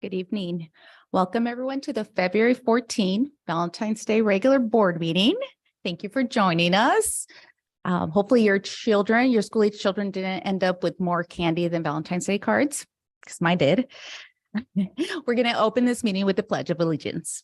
Good evening. Welcome everyone to the February 14 Valentine's Day regular board meeting. Thank you for joining us. Hopefully your school-age children didn't end up with more candy than Valentine's Day cards, because mine did. We're going to open this meeting with the Pledge of Allegiance.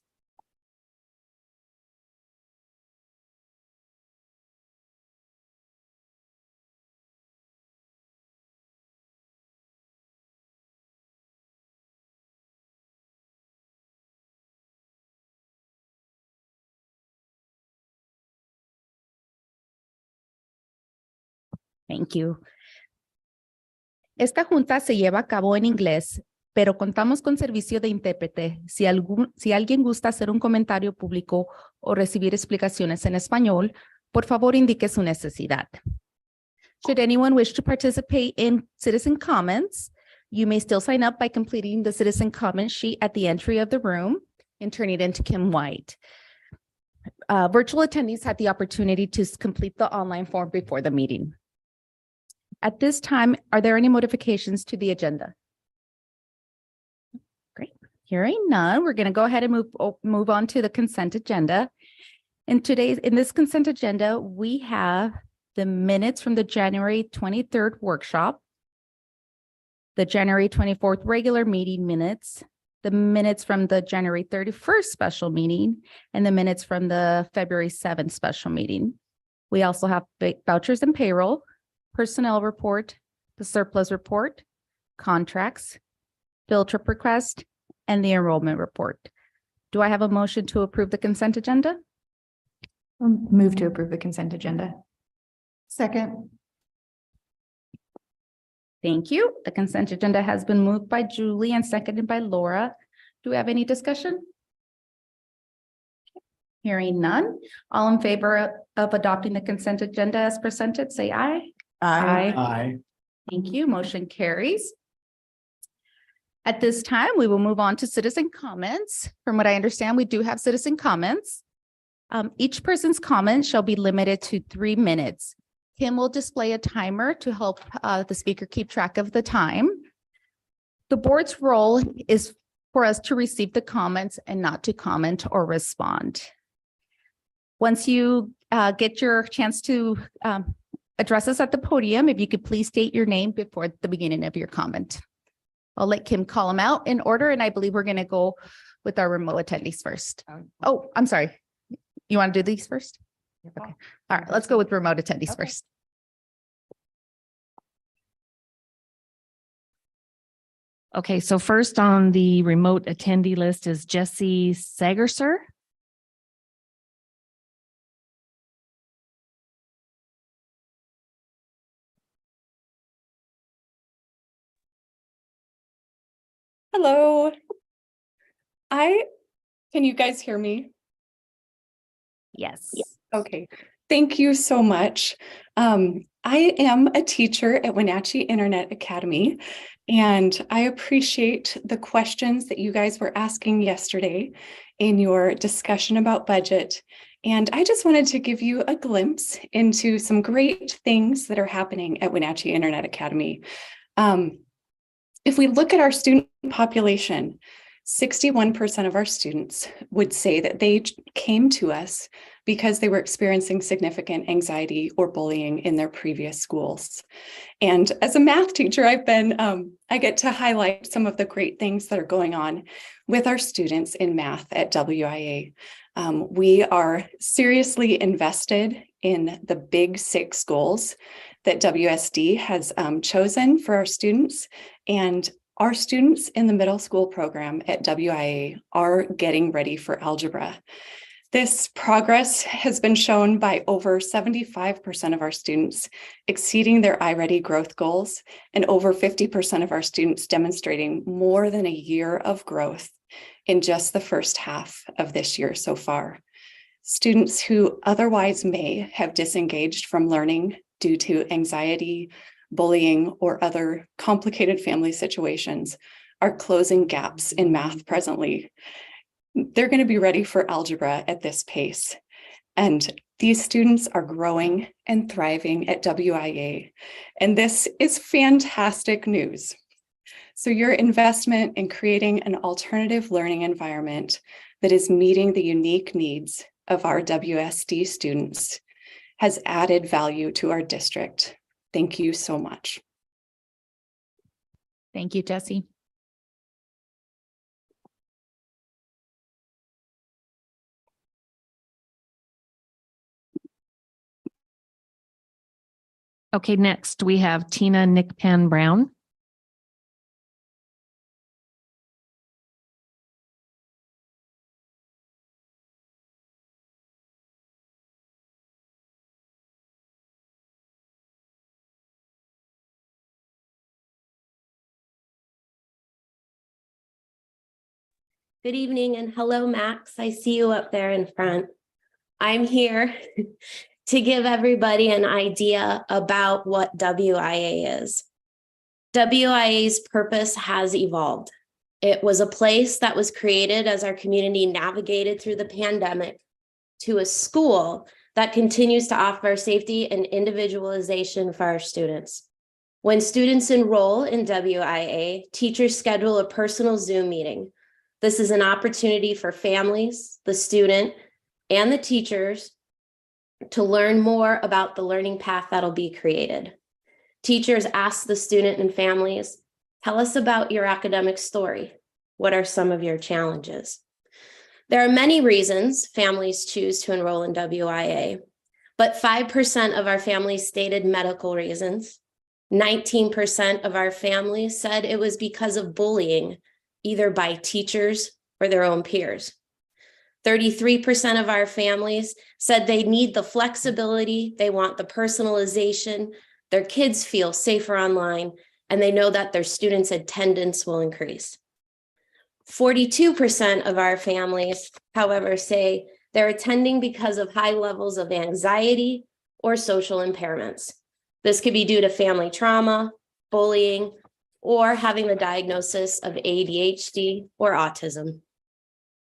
Thank you. Esta junta se lleva a cabo en inglés, pero contamos con servicio de intérprete. Si alguien gusta hacer un comentario público o recibir explicaciones en español, por favor indique su necesidad. Should anyone wish to participate in citizen comments, you may still sign up by completing the citizen comment sheet at the entry of the room and turn it into Kim White. Virtual attendees had the opportunity to complete the online form before the meeting. At this time, are there any modifications to the agenda? Great. Hearing none, we're going to go ahead and move on to the consent agenda. In this consent agenda, we have the minutes from the January 23rd workshop, the January 24th regular meeting minutes, the minutes from the January 31st special meeting, and the minutes from the February 7th special meeting. We also have vouchers and payroll, personnel report, the surplus report, contracts, field trip request, and the enrollment report. Do I have a motion to approve the consent agenda? Move to approve the consent agenda. Second. Thank you. The consent agenda has been moved by Julie and seconded by Laura. Do we have any discussion? Hearing none. All in favor of adopting the consent agenda as presented, say aye. Aye. Thank you. Motion carries. At this time, we will move on to citizen comments. From what I understand, we do have citizen comments. Each person's comment shall be limited to 3 minutes. Kim will display a timer to help the speaker keep track of the time. The board's role is for us to receive the comments and not to comment or respond. Once you get your chance to address us at the podium, if you could please state your name before the beginning of your comment. I'll let Kim call them out in order, and I believe we're going to go with our remote attendees first. Oh, I'm sorry. You want to do these first? Okay. All right, let's go with remote attendees first. Okay, so first on the remote attendee list is Jesse Sagerser. Hello. Can you guys hear me? Yes. Okay. Thank you so much. I am a teacher at Wenatchee Internet Academy, and I appreciate the questions that you guys were asking yesterday in your discussion about budget. And I just wanted to give you a glimpse into some great things that are happening at Wenatchee Internet Academy. If we look at our student population, 61% of our students would say that they came to us because they were experiencing significant anxiety or bullying in their previous schools. And as a math teacher, I get to highlight some of the great things that are going on with our students in math at WIA. We are seriously invested in the big 6 goals that WSD has chosen for our students. And our students in the middle school program at WIA are getting ready for algebra. This progress has been shown by over 75% of our students exceeding their iReady growth goals, and over 50% of our students demonstrating more than a year of growth in just the first half of this year so far. Students who otherwise may have disengaged from learning due to anxiety, bullying, or other complicated family situations are closing gaps in math presently. They're going to be ready for algebra at this pace. And these students are growing and thriving at WIA. And this is fantastic news. So your investment in creating an alternative learning environment that is meeting the unique needs of our WSD students has added value to our district. Thank you so much. Thank you, Jessie. Okay, next we have Tina Nickpan Brown. Good evening and hello, Max. I see you up there in front. I'm here to give everybody an idea about what WIA is. WIA's purpose has evolved. It was a place that was created as our community navigated through the pandemic to a school that continues to offer safety and individualization for our students. When students enroll in WIA, teachers schedule a personal Zoom meeting. This is an opportunity for families, the student, and the teachers to learn more about the learning path that'll be created. Teachers ask the student and families, tell us about your academic story. What are some of your challenges? There are many reasons families choose to enroll in WIA, but 5% of our families stated medical reasons. 19% of our families said it was because of bullying, either by teachers or their own peers. 33% of our families said they need the flexibility, they want the personalization, their kids feel safer online, and they know that their students' attendance will increase. 42% of our families, however, say they're attending because of high levels of anxiety or social impairments. This could be due to family trauma, bullying, or having the diagnosis of ADHD or autism.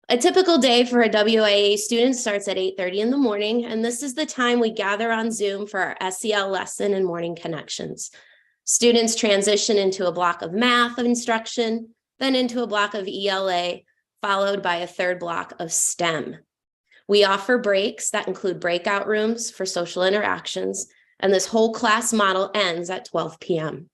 A typical day for a WIA student starts at 8:30 in the morning, and this is the time we gather on Zoom for our SEL lesson and morning connections. Students transition into a block of math instruction, then into a block of ELA, followed by a third block of STEM. We offer breaks that include breakout rooms for social interactions, and this whole class model ends at 12 p.m.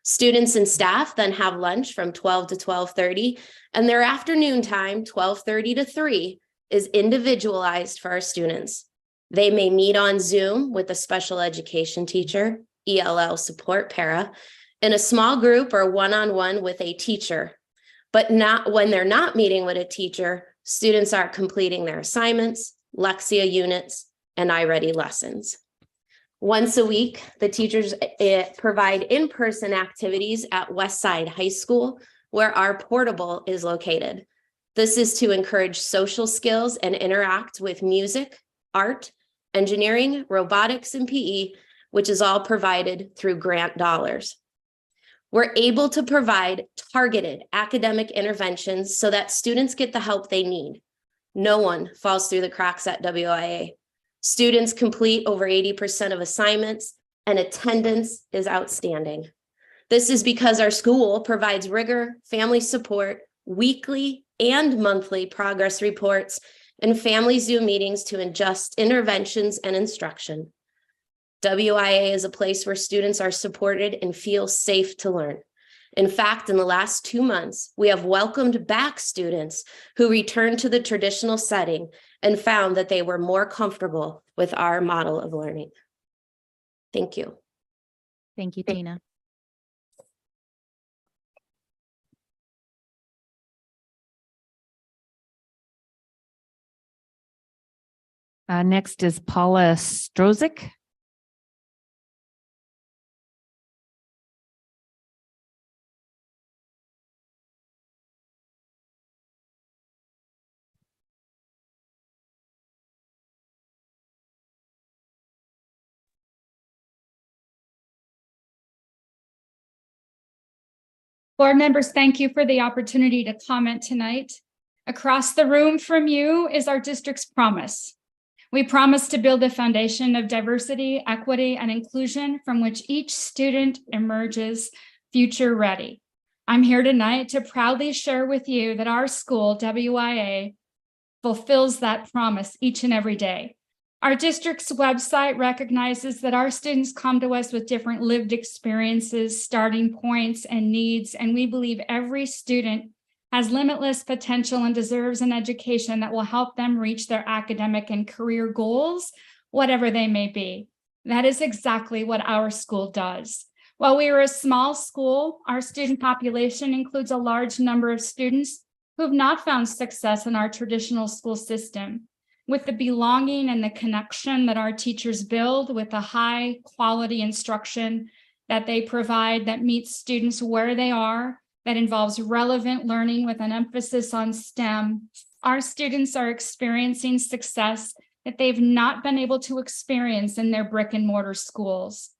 Students and staff then have lunch from 12 to 12:30, and their afternoon time, 12:30 to 3, is individualized for our students. They may meet on Zoom with a special education teacher, ELL support para, in a small group or one-on-one with a teacher. But not when they're not meeting with a teacher, students are completing their assignments, Lexia units, and iReady lessons. Once a week, the teachers provide in-person activities at Westside High School, where our portable is located. This is to encourage social skills and interact with music, art, engineering, robotics, and PE, which is all provided through grant dollars. We're able to provide targeted academic interventions so that students get the help they need. No one falls through the cracks at WIA. Students complete over 80% of assignments, and attendance is outstanding. This is because our school provides rigor, family support, weekly and monthly progress reports, and family Zoom meetings to adjust interventions and instruction. WIA is a place where students are supported and feel safe to learn. In fact, in the last 2 months, we have welcomed back students who returned to the traditional setting and found that they were more comfortable with our model of learning. Thank you. Thank you, Tina. Next is Paula Strozik. Board members, thank you for the opportunity to comment tonight. Across the room from you is our district's promise. We promise to build a foundation of diversity, equity, and inclusion from which each student emerges future ready. I'm here tonight to proudly share with you that our school, WIA, fulfills that promise each and every day. Our district's website recognizes that our students come to us with different lived experiences, starting points, and needs, and we believe every student has limitless potential and deserves an education that will help them reach their academic and career goals, whatever they may be. That is exactly what our school does. While we are a small school, our student population includes a large number of students who have not found success in our traditional school system. With the belonging and the connection that our teachers build, with the high quality instruction that they provide that meets students where they are, that involves relevant learning with an emphasis on STEM, our students are experiencing success that they've not been able to experience in their brick and mortar schools.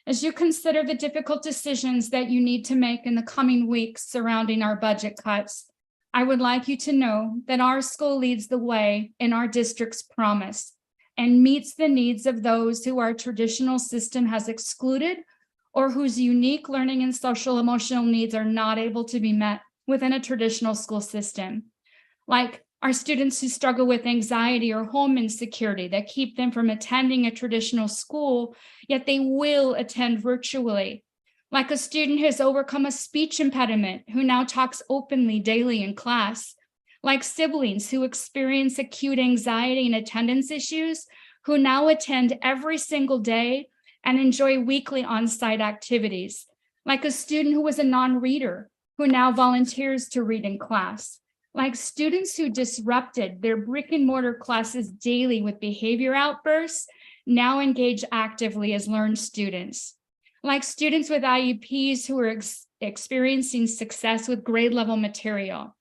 As you consider the difficult decisions that you need to make in the coming weeks surrounding our budget cuts, I would like you to know that our school leads the way in our district's promise and meets the needs of those who our traditional system has excluded or whose unique learning and social emotional needs are not able to be met within a traditional school system. Like our students who struggle with anxiety or home insecurity that keep them from attending a traditional school, yet they will attend virtually. Like a student who has overcome a speech impediment who now talks openly daily in class. Like siblings who experience acute anxiety and attendance issues who now attend every single day and enjoy weekly on-site activities. Like a student who was a non-reader who now volunteers to read in class. Like students who disrupted their brick and mortar classes daily with behavior outbursts, now engage actively as learned students. Like students with IEPs who are experiencing success with grade level material.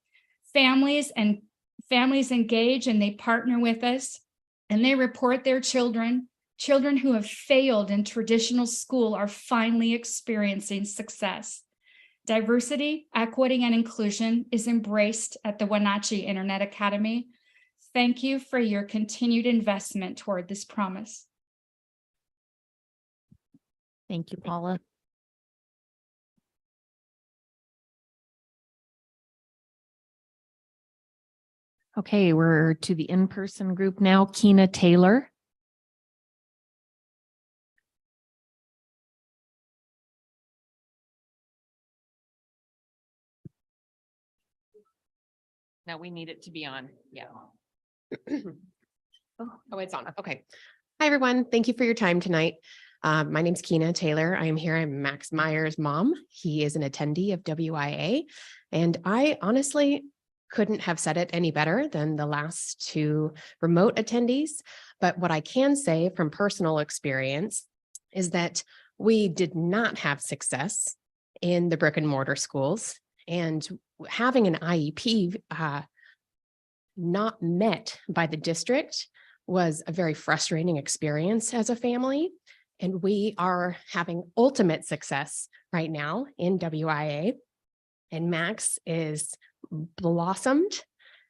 Families engage and they partner with us and they report their children who have failed in traditional school are finally experiencing success. Diversity, equity, and inclusion is embraced at the Wenatchee Internet Academy. Thank you for your continued investment toward this promise. Thank you, Paula. Okay, we're to the in-person group now. Keena Taylor. Now we need it to be on. Yeah. Oh, it's on. Okay. Hi, everyone. Thank you for your time tonight. My name's Keena Taylor. I am here. I'm Max Meyer's mom. He is an attendee of WIA. And I honestly couldn't have said it any better than the last two remote attendees. But what I can say from personal experience is that we did not have success in the brick and mortar schools. And having an IEP not met by the district was a very frustrating experience as a family. And we are having ultimate success right now in WIA. And Max is blossomed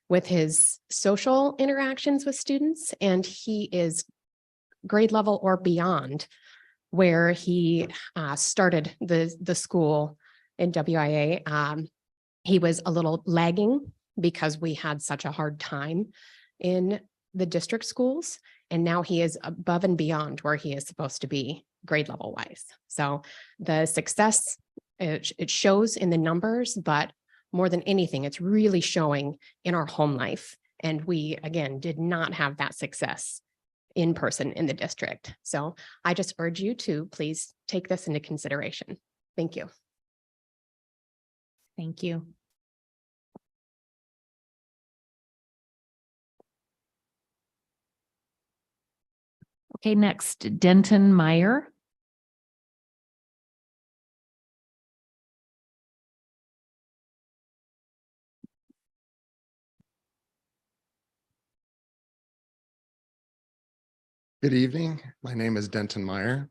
with his social interactions with students, and he is grade level or beyond where he started the school in WIA. He was a little lagging because we had such a hard time in the district schools. And now he is above and beyond where he is supposed to be grade level wise. So the success, it shows in the numbers, but more than anything, it's really showing in our home life. And we, again, did not have that success in person in the district. So I just urge you to please take this into consideration. Thank you. Thank you. Okay, next, Denton Meyer. Good evening. My name is Denton Meyer.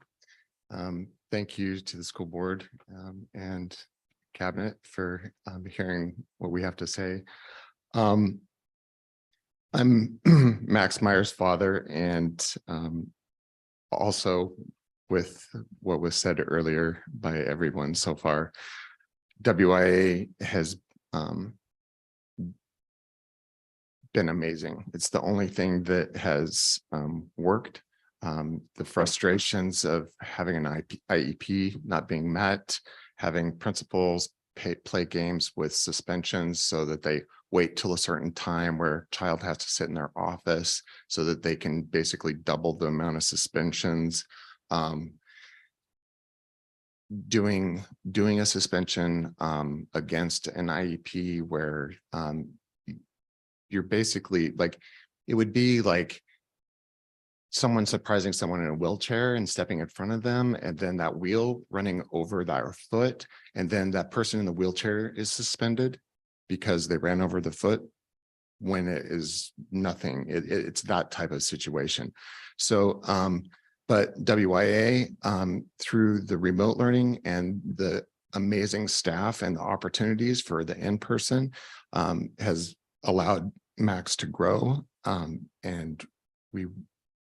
Thank you to the school board and cabinet for hearing what we have to say. I'm Max Meyer's father, and also with what was said earlier by everyone so far, WIA has been amazing. It's the only thing that has worked. The frustrations of having an IEP not being met, having principals play games with suspensions so that they wait till a certain time where a child has to sit in their office so that they can basically double the amount of suspensions. Doing a suspension against an IEP where you're basically like, it would be like someone surprising someone in a wheelchair and stepping in front of them, and then that wheel running over their foot, and then that person in the wheelchair is suspended because they ran over the foot, when it is nothing. It's that type of situation. So but WIA, through the remote learning and the amazing staff and the opportunities for the in-person, has allowed Max to grow, and we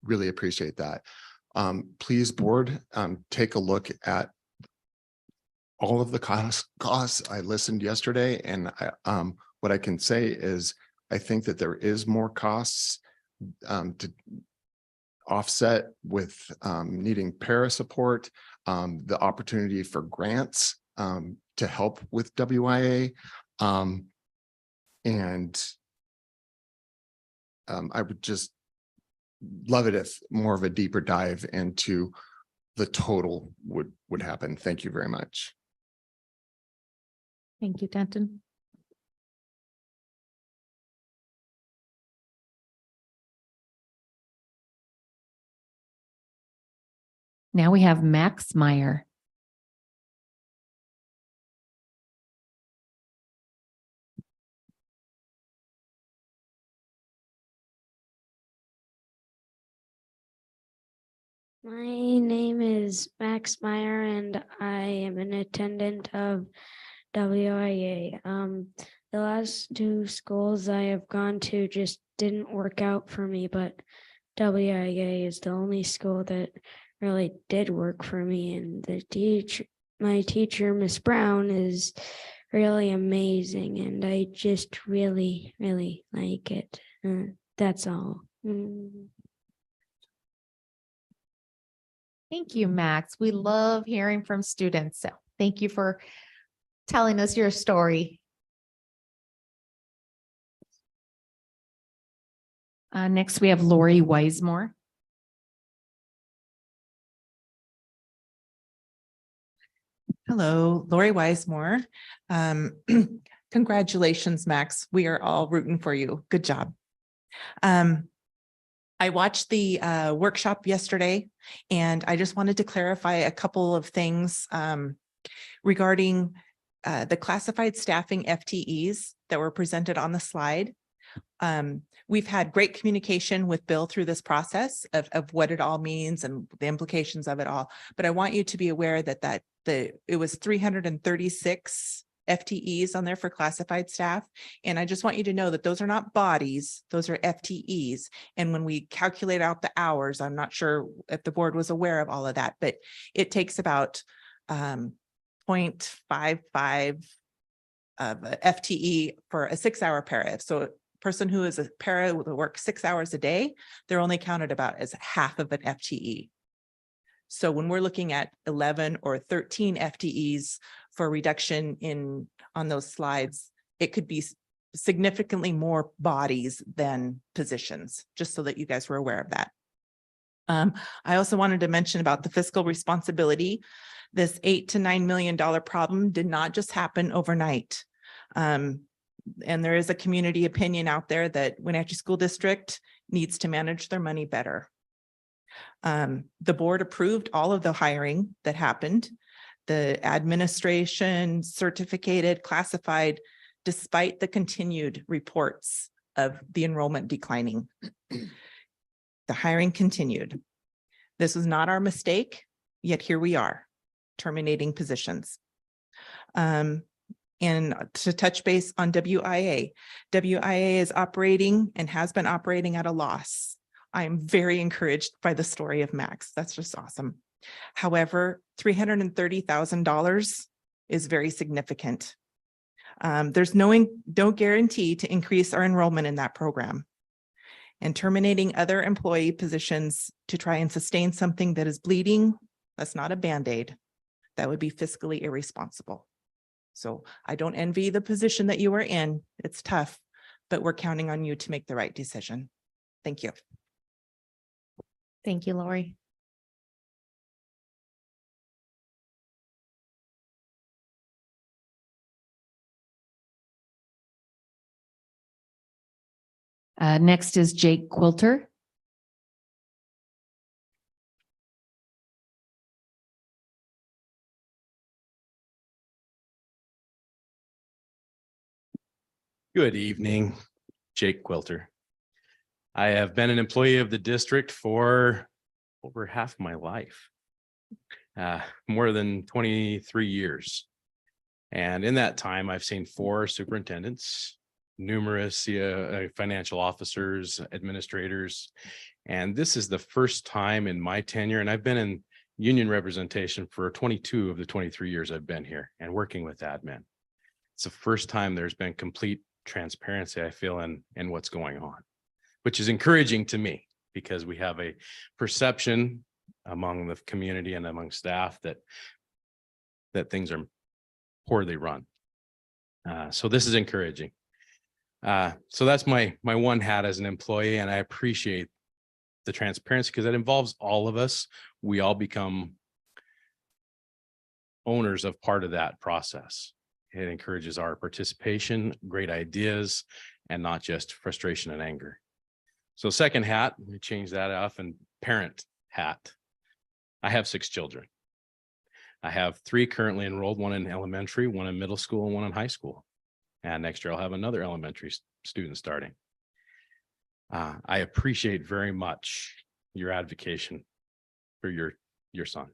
really appreciate that. Please, board, take a look at all of the costs. I listened yesterday, and what I can say is I think that there is more costs to offset with needing para support, the opportunity for grants to help with WIA. And I would just love it if more of a deeper dive into the total would happen. Thank you very much. Thank you, Denton. Now we have Max Meyer. My name is Max Meyer, and I am an attendant of WIA. The last two schools I have gone to just didn't work out for me, but WIA is the only school that really did work for me. And my teacher, Miss Brown, is really amazing, and I just really, really like it. That's all. Thank you, Max. We love hearing from students. So thank you for telling us your story. Next, we have Lori Wisemore. Hello, Lori Wisemore. Congratulations, Max. We are all rooting for you. Good job. I watched the workshop yesterday, and I just wanted to clarify a couple of things regarding the classified staffing FTEs that were presented on the slide. We've had great communication with Bill through this process of what it all means and the implications of it all. But I want you to be aware that it was 336 FTEs on there for classified staff. And I just want you to know that those are not bodies, those are FTEs. And when we calculate out the hours, I'm not sure if the board was aware of all of that, but it takes about 0.55 of a FTE for a 6-hour para. So a person who is a para will work 6 hours a day, they're only counted about as half of an FTE. So when we're looking at 11 or 13 FTEs for reduction on those slides, it could be significantly more bodies than positions, just so that you guys were aware of that. I also wanted to mention about the fiscal responsibility. This $8 to $9 million problem did not just happen overnight. And there is a community opinion out there that Wenatchee School District needs to manage their money better. The board approved all of the hiring that happened. The administration certificated, classified, despite the continued reports of the enrollment declining. The hiring continued. This was not our mistake, yet here we are, terminating positions. And to touch base on WIA, WIA is operating and has been operating at a loss. I am very encouraged by the story of Max. That's just awesome. However, $330,000 is very significant. There's no guarantee to increase our enrollment in that program. And terminating other employee positions to try and sustain something that is bleeding, that's not a Band-Aid. That would be fiscally irresponsible. So I don't envy the position that you are in. It's tough, but we're counting on you to make the right decision. Thank you. Thank you, Lori. Next is Jake Quilter. Good evening, Jake Quilter. I have been an employee of the district for over half my life, more than 23 years. And in that time, I've seen 4 superintendents, numerous financial officers, administrators, and this is the first time in my tenure, and I've been in union representation for 22 of the 23 years I've been here and working with admin. It's the first time there's been complete transparency, I feel, in what's going on, which is encouraging to me because we have a perception among the community and among staff that things are poorly run. So this is encouraging. So that's my one hat as an employee, and I appreciate the transparency because it involves all of us. We all become owners of part of that process. It encourages our participation, great ideas, and not just frustration and anger. So second hat, we change that off, and parent hat. I have 6 children. I have 3 currently enrolled, 1 in elementary, 1 in middle school, and 1 in high school. And next year I'll have another elementary student starting. I appreciate very much your advocacy for your son,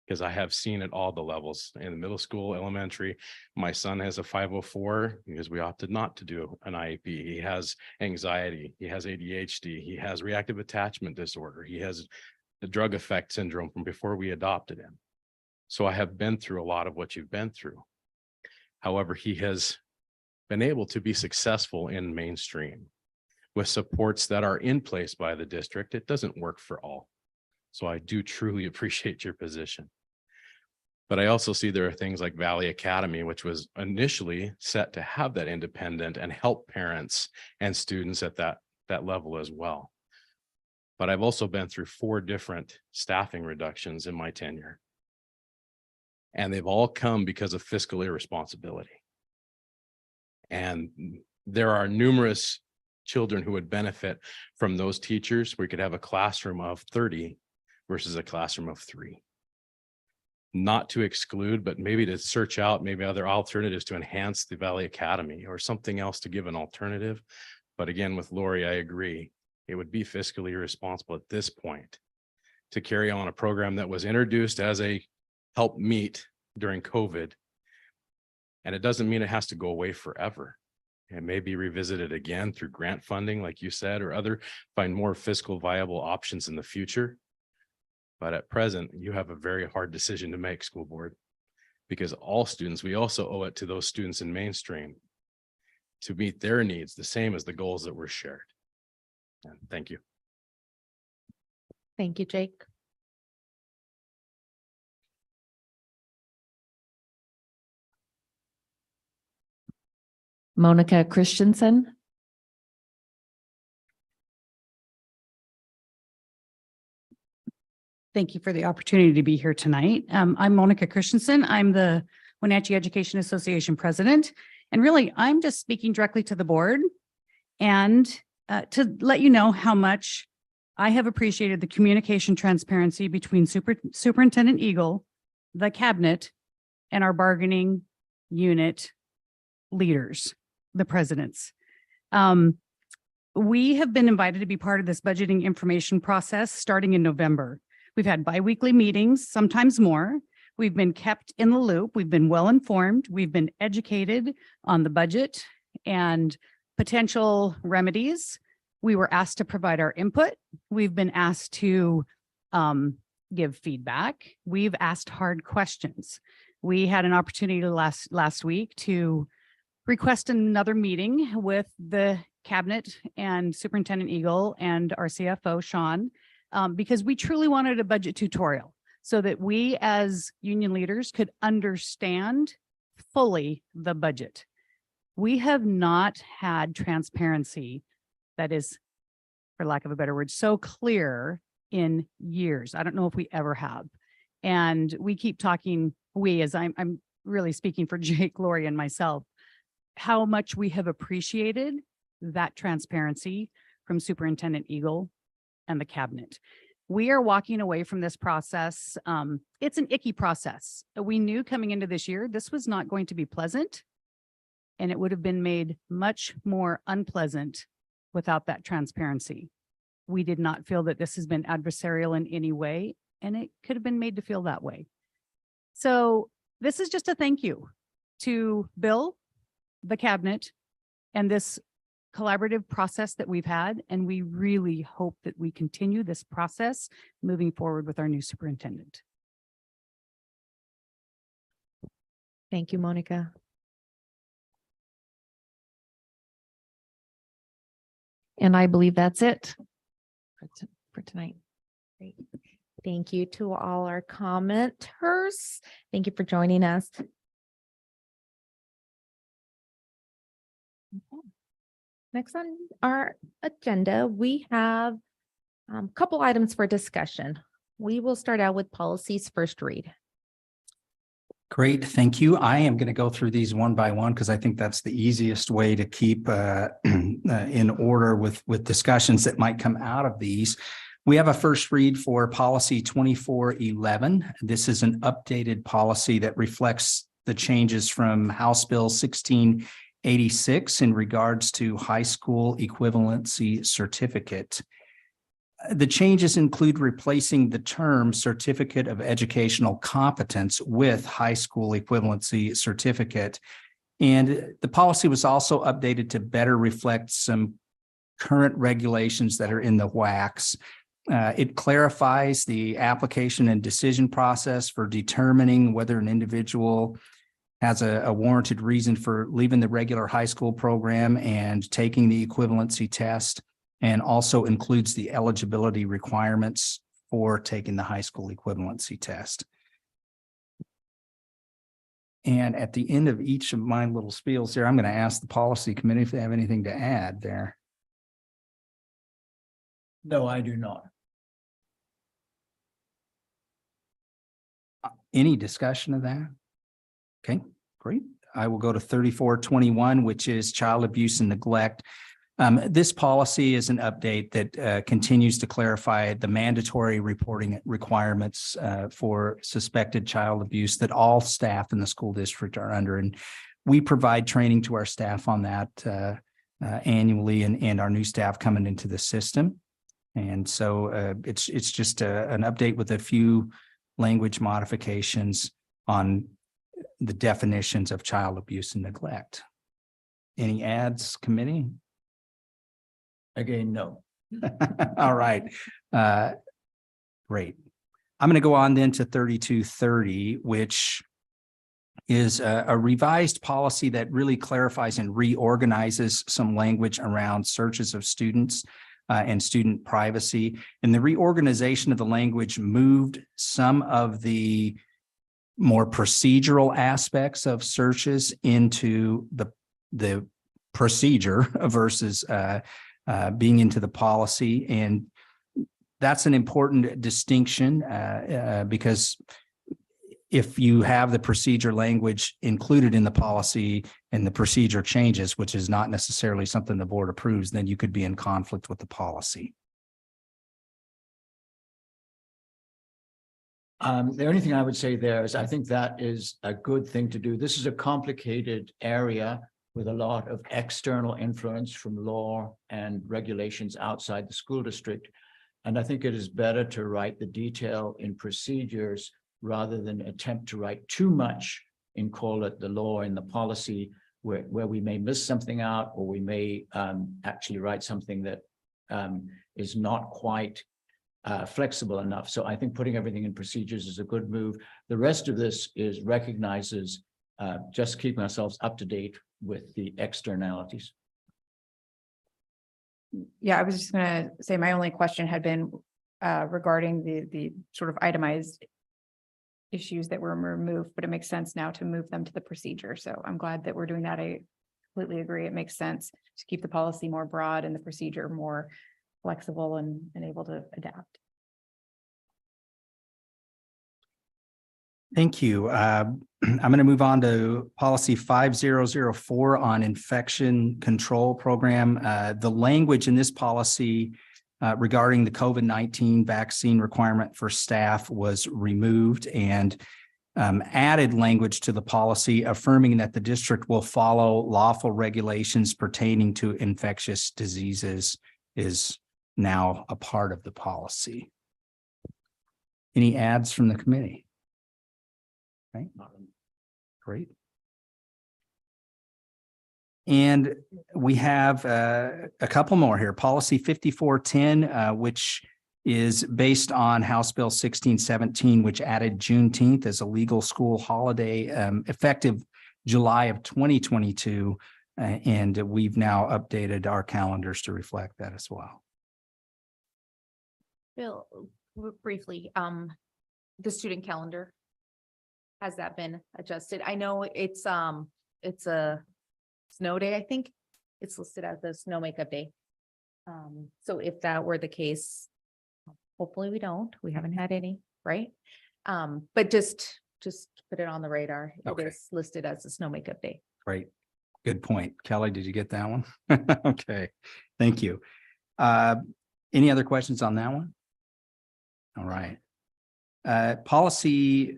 because I have seen at all the levels in the middle school, elementary. My son has a 504 because we opted not to do an IEP. He has anxiety, he has ADHD, he has reactive attachment disorder, he has the drug effect syndrome from before we adopted him. So I have been through a lot of what you've been through. However, he has been able to be successful in mainstream with supports that are in place by the district. It doesn't work for all. So I do truly appreciate your position. But I also see there are things like Valley Academy, which was initially set to have that independent and help parents and students at that level as well. But I've also been through 4 different staffing reductions in my tenure. And they've all come because of fiscal irresponsibility. And there are numerous children who would benefit from those teachers. We could have a classroom of 30 versus a classroom of 3. Not to exclude, but maybe to search out maybe other alternatives to enhance the Valley Academy or something else to give an alternative. But again, with Lori, I agree. It would be fiscally irresponsible at this point to carry on a program that was introduced as a help meet during COVID. And it doesn't mean it has to go away forever. It may be revisited again through grant funding, like you said, or find more fiscal viable options in the future. But at present, you have a very hard decision to make, school board, because all students, we also owe it to those students in mainstream to meet their needs, the same as the goals that were shared. And thank you. Thank you, Jake. Monica Christensen. Thank you for the opportunity to be here tonight. I'm Monica Christensen. I'm the Wenatchee Education Association president. And really, I'm just speaking directly to the board and to let you know how much I have appreciated the communication transparency between Superintendent Eagle, the cabinet, and our bargaining unit leaders, the presidents. We have been invited to be part of this budgeting information process starting in November. We've had biweekly meetings, sometimes more. We've been kept in the loop. We've been well informed. We've been educated on the budget and potential remedies. We were asked to provide our input. We've been asked to give feedback. We've asked hard questions. We had an opportunity last week to request another meeting with the cabinet and Superintendent Eagle and our CFO, Sean, because we truly wanted a budget tutorial so that we as union leaders could understand fully the budget. We have not had transparency that is, for lack of a better word, so clear in years. I don't know if we ever have. And we keep talking, as I'm really speaking for Jake, Lori, and myself, how much we have appreciated that transparency from Superintendent Eagle and the cabinet. We are walking away from this process. It's an icky process. We knew coming into this year, this was not going to be pleasant, and it would have been made much more unpleasant without that transparency. We did not feel that this has been adversarial in any way, and it could have been made to feel that way. So this is just a thank you to Bill, the cabinet, and this collaborative process that we've had. And we really hope that we continue this process moving forward with our new superintendent. Thank you, Monica. And I believe that's it. For tonight. Great. Thank you to all our commenters. Thank you for joining us. Okay. Next on our agenda, we have a couple items for discussion. We will start out with policies first read. Great, thank you. I am going to go through these one by one because I think that's the easiest way to keep in order with discussions that might come out of these. We have a first read for policy 2411. This is an updated policy that reflects the changes from House Bill 1686 in regards to high school equivalency certificate. The changes include replacing the term certificate of educational competence with high school equivalency certificate. And the policy was also updated to better reflect some current regulations that are in the WACs. It clarifies the application and decision process for determining whether an individual has a warranted reason for leaving the regular high school program and taking the equivalency test, and also includes the eligibility requirements for taking the high school equivalency test. And at the end of each of my little spiels here, I'm going to ask the policy committee if they have anything to add there. No, I do not. Any discussion of that? Okay, great. I will go to 3421, which is child abuse and neglect. This policy is an update that continues to clarify the mandatory reporting requirements for suspected child abuse that all staff in the school district are under. And we provide training to our staff on that annually, and our new staff coming into the system. And so it's just an update with a few language modifications on the definitions of child abuse and neglect. Any adds, committee? Again, no. All right. Great. I'm going to go on then to 3230, which is a revised policy that really clarifies and reorganizes some language around searches of students and student privacy. And the reorganization of the language moved some of the more procedural aspects of searches into the procedure versus being into the policy. And that's an important distinction because if you have the procedure language included in the policy and the procedure changes, which is not necessarily something the board approves, then you could be in conflict with the policy. The only thing I would say there is I think that is a good thing to do. This is a complicated area with a lot of external influence from law and regulations outside the school district. And I think it is better to write the detail in procedures rather than attempt to write too much and call it the law and the policy where we may miss something out, or we may actually write something that is not quite flexible enough. So I think putting everything in procedures is a good move. The rest of this recognizes just keeping ourselves up to date with the externalities. Yeah, I was just gonna say my only question had been regarding the sort of itemized issues that were removed, but it makes sense now to move them to the procedure. So I'm glad that we're doing that. I completely agree. It makes sense to keep the policy more broad and the procedure more flexible and able to adapt. Thank you. I'm going to move on to policy 5004 on infection control program. The language in this policy regarding the COVID-19 vaccine requirement for staff was removed, and added language to the policy affirming that the district will follow lawful regulations pertaining to infectious diseases is now a part of the policy. Any adds from the committee? Right. Great. And we have a couple more here. Policy 5410, which is based on House Bill 1617, which added Juneteenth as a legal school holiday effective July of 2022. And we've now updated our calendars to reflect that as well. Bill, briefly, the student calendar, has that been adjusted? I know it's a snow day, I think. It's listed as the snow makeup day. So if that were the case, hopefully we don't. We haven't had any, right? But just put it on the radar. Okay. It is listed as a snow makeup day. Great. Good point. Kelly, did you get that one? Okay. Thank you. Any other questions on that one? All right. Policy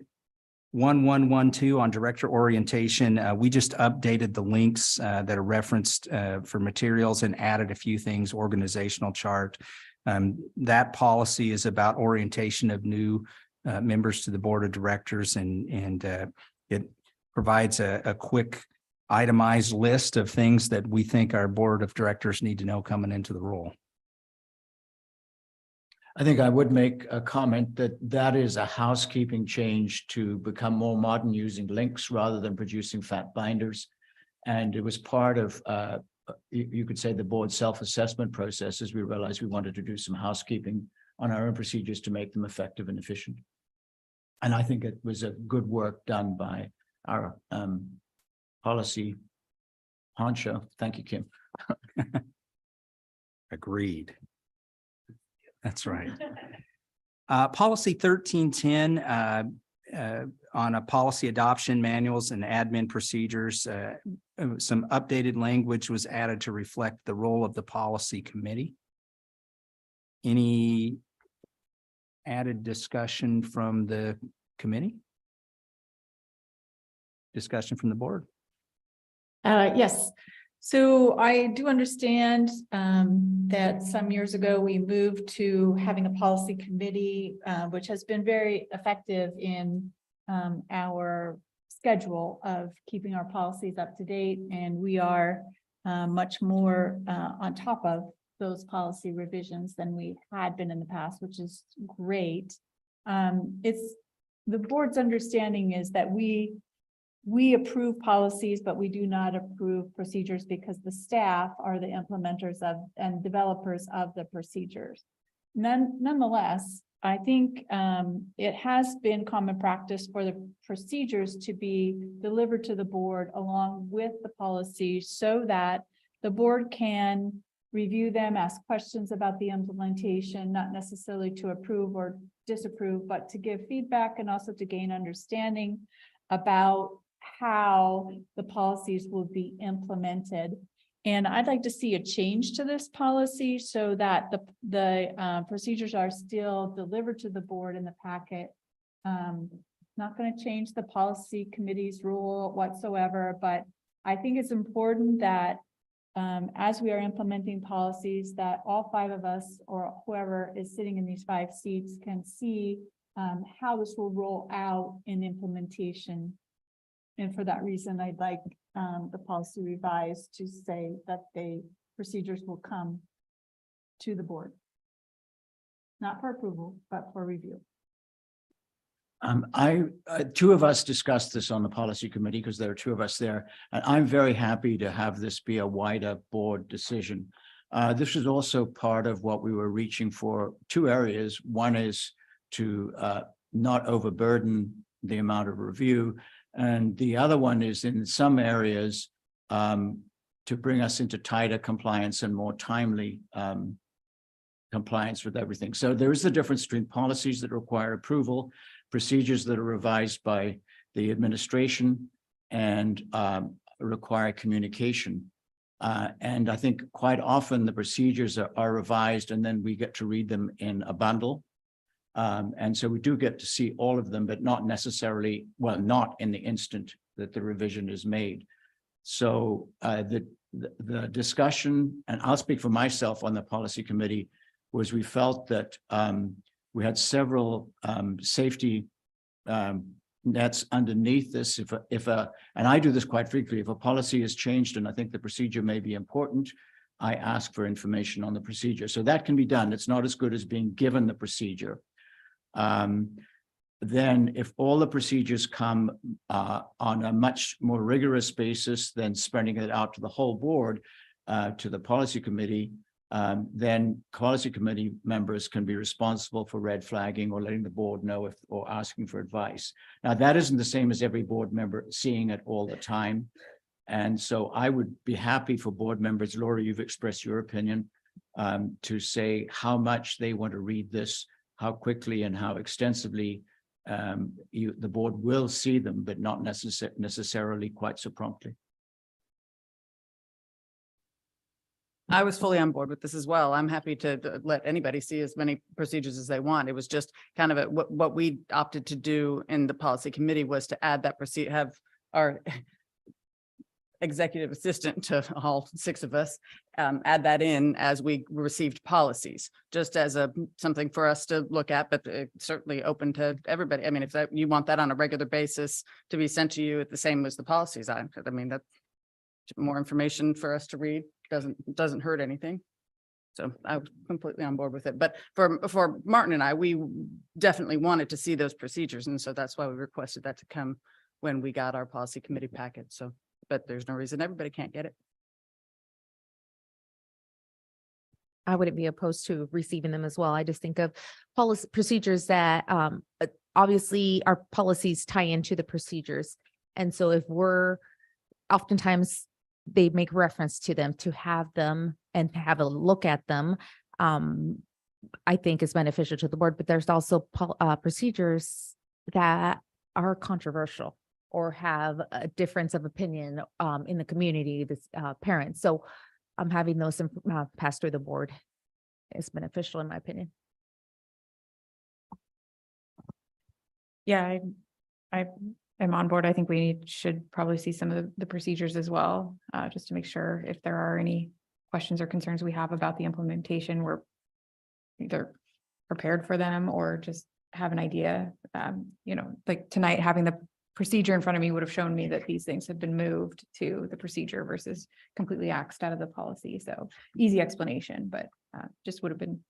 1112 on director orientation. We just updated the links that are referenced for materials and added a few things, organizational chart. That policy is about orientation of new members to the board of directors, and it provides a quick itemized list of things that we think our board of directors need to know coming into the role. I think I would make a comment that that is a housekeeping change to become more modern using links rather than producing fat binders. And it was part of, you could say, the board's self-assessment process as we realized we wanted to do some housekeeping on our own procedures to make them effective and efficient. And I think it was a good work done by our policy honcho. Thank you, Kim. Agreed. That's right. Policy 1310 on a policy adoption manuals and admin procedures. Some updated language was added to reflect the role of the policy committee. Any added discussion from the committee? Discussion from the board? Yes. So I do understand that some years ago we moved to having a policy committee, which has been very effective in our schedule of keeping our policies up to date. And we are much more on top of those policy revisions than we had been in the past, which is great. It's the board's understanding is that we approve policies, but we do not approve procedures because the staff are the implementers of and developers of the procedures. Nonetheless, I think it has been common practice for the procedures to be delivered to the board along with the policy so that the board can review them, ask questions about the implementation, not necessarily to approve or disapprove, but to give feedback and also to gain understanding about how the policies will be implemented. And I'd like to see a change to this policy so that the procedures are still delivered to the board in the packet. Not going to change the policy committee's rule whatsoever, but I think it's important that as we are implementing policies that all five of us or whoever is sitting in these 5 seats can see how this will roll out in implementation. And for that reason, I'd like the policy revised to say that the procedures will come to the board. not for approval, but for review. Two of us discussed this on the policy committee because there are two of us there, and I'm very happy to have this be a wider board decision. This is also part of what we were reaching for, two areas. One is to not overburden the amount of review, and the other one is in some areas to bring us into tighter compliance and more timely compliance with everything. So there is the difference between policies that require approval, procedures that are revised by the administration, and require communication. And I think quite often the procedures are revised and then we get to read them in a bundle. And so we do get to see all of them, but not necessarily, well, not in the instant that the revision is made. So the discussion, and I'll speak for myself on the policy committee, was we felt that we had several safety nets underneath this. And I do this quite frequently, if a policy is changed and I think the procedure may be important, I ask for information on the procedure. So that can be done. It's not as good as being given the procedure. Then if all the procedures come on a much more rigorous basis than spreading it out to the whole board, to the policy committee, then policy committee members can be responsible for red flagging or letting the board know or asking for advice. Now, that isn't the same as every board member seeing it all the time. And so I would be happy for board members, Laura, you've expressed your opinion, to say how much they want to read this, how quickly and how extensively the board will see them, but not necessarily quite so promptly. I was fully on board with this as well. I'm happy to let anybody see as many procedures as they want. It was just kind of what we opted to do in the policy committee was to add that have our executive assistant to all six of us, add that in as we received policies, just as something for us to look at, but certainly open to everybody. I mean, if you want that on a regular basis to be sent to you at the same as the policies, I mean, that's more information for us to read. Doesn't hurt anything. So I was completely on board with it. But for Martin and I, we definitely wanted to see those procedures. And so that's why we requested that to come when we got our policy committee packet. So, but there's no reason everybody can't get it. I wouldn't be opposed to receiving them as well. I just think of policy procedures that obviously our policies tie into the procedures. And so if oftentimes they make reference to them, to have them and to have a look at them, I think is beneficial to the board. But there's also procedures that are controversial or have a difference of opinion in the community, this parents. So having those passed through the board is beneficial in my opinion. Yeah, I am on board. I think we should probably see some of the procedures as well, just to make sure if there are any questions or concerns we have about the implementation, we're either prepared for them or just have an idea. Like tonight, having the procedure in front of me would have shown me that these things have been moved to the procedure versus completely axed out of the policy. So easy explanation, but just would have been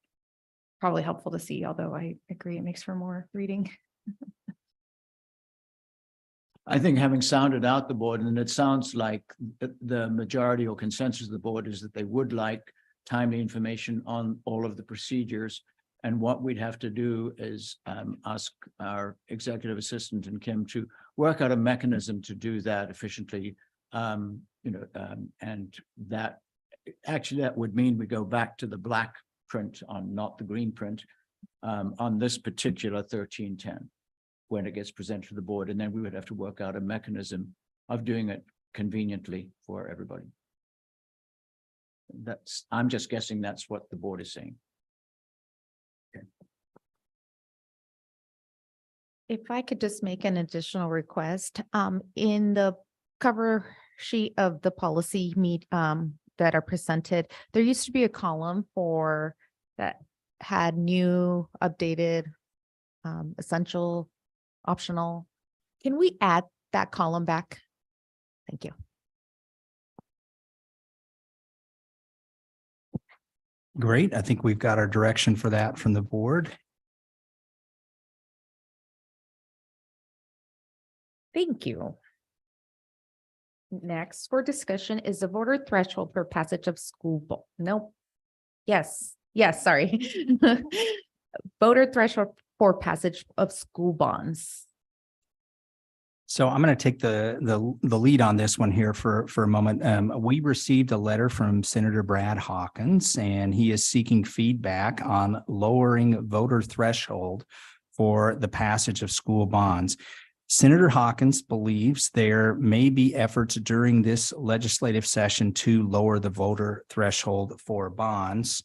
probably helpful to see, although I agree it makes for more reading. I think having sounded out the board, and it sounds like the majority or consensus of the board is that they would like timely information on all of the procedures. And what we'd have to do is ask our executive assistant and Kim to work out a mechanism to do that efficiently. And that actually that would mean we go back to the black print on, not the green print, on this particular 1310. When it gets presented to the board, and then we would have to work out a mechanism of doing it conveniently for everybody. I'm just guessing that's what the board is saying. Okay. If I could just make an additional request, in the cover sheet of the policy that are presented, there used to be a column that had new, updated, essential, optional. Can we add that column back? Thank you. Great. I think we've got our direction for that from the board. Thank you. Next for discussion is the voter threshold for passage of nope. Yes, sorry. Voter threshold for passage of school bonds. So I'm going to take the lead on this one here for a moment. We received a letter from Senator Brad Hawkins, and he is seeking feedback on lowering voter threshold for the passage of school bonds. Senator Hawkins believes there may be efforts during this legislative session to lower the voter threshold for bonds.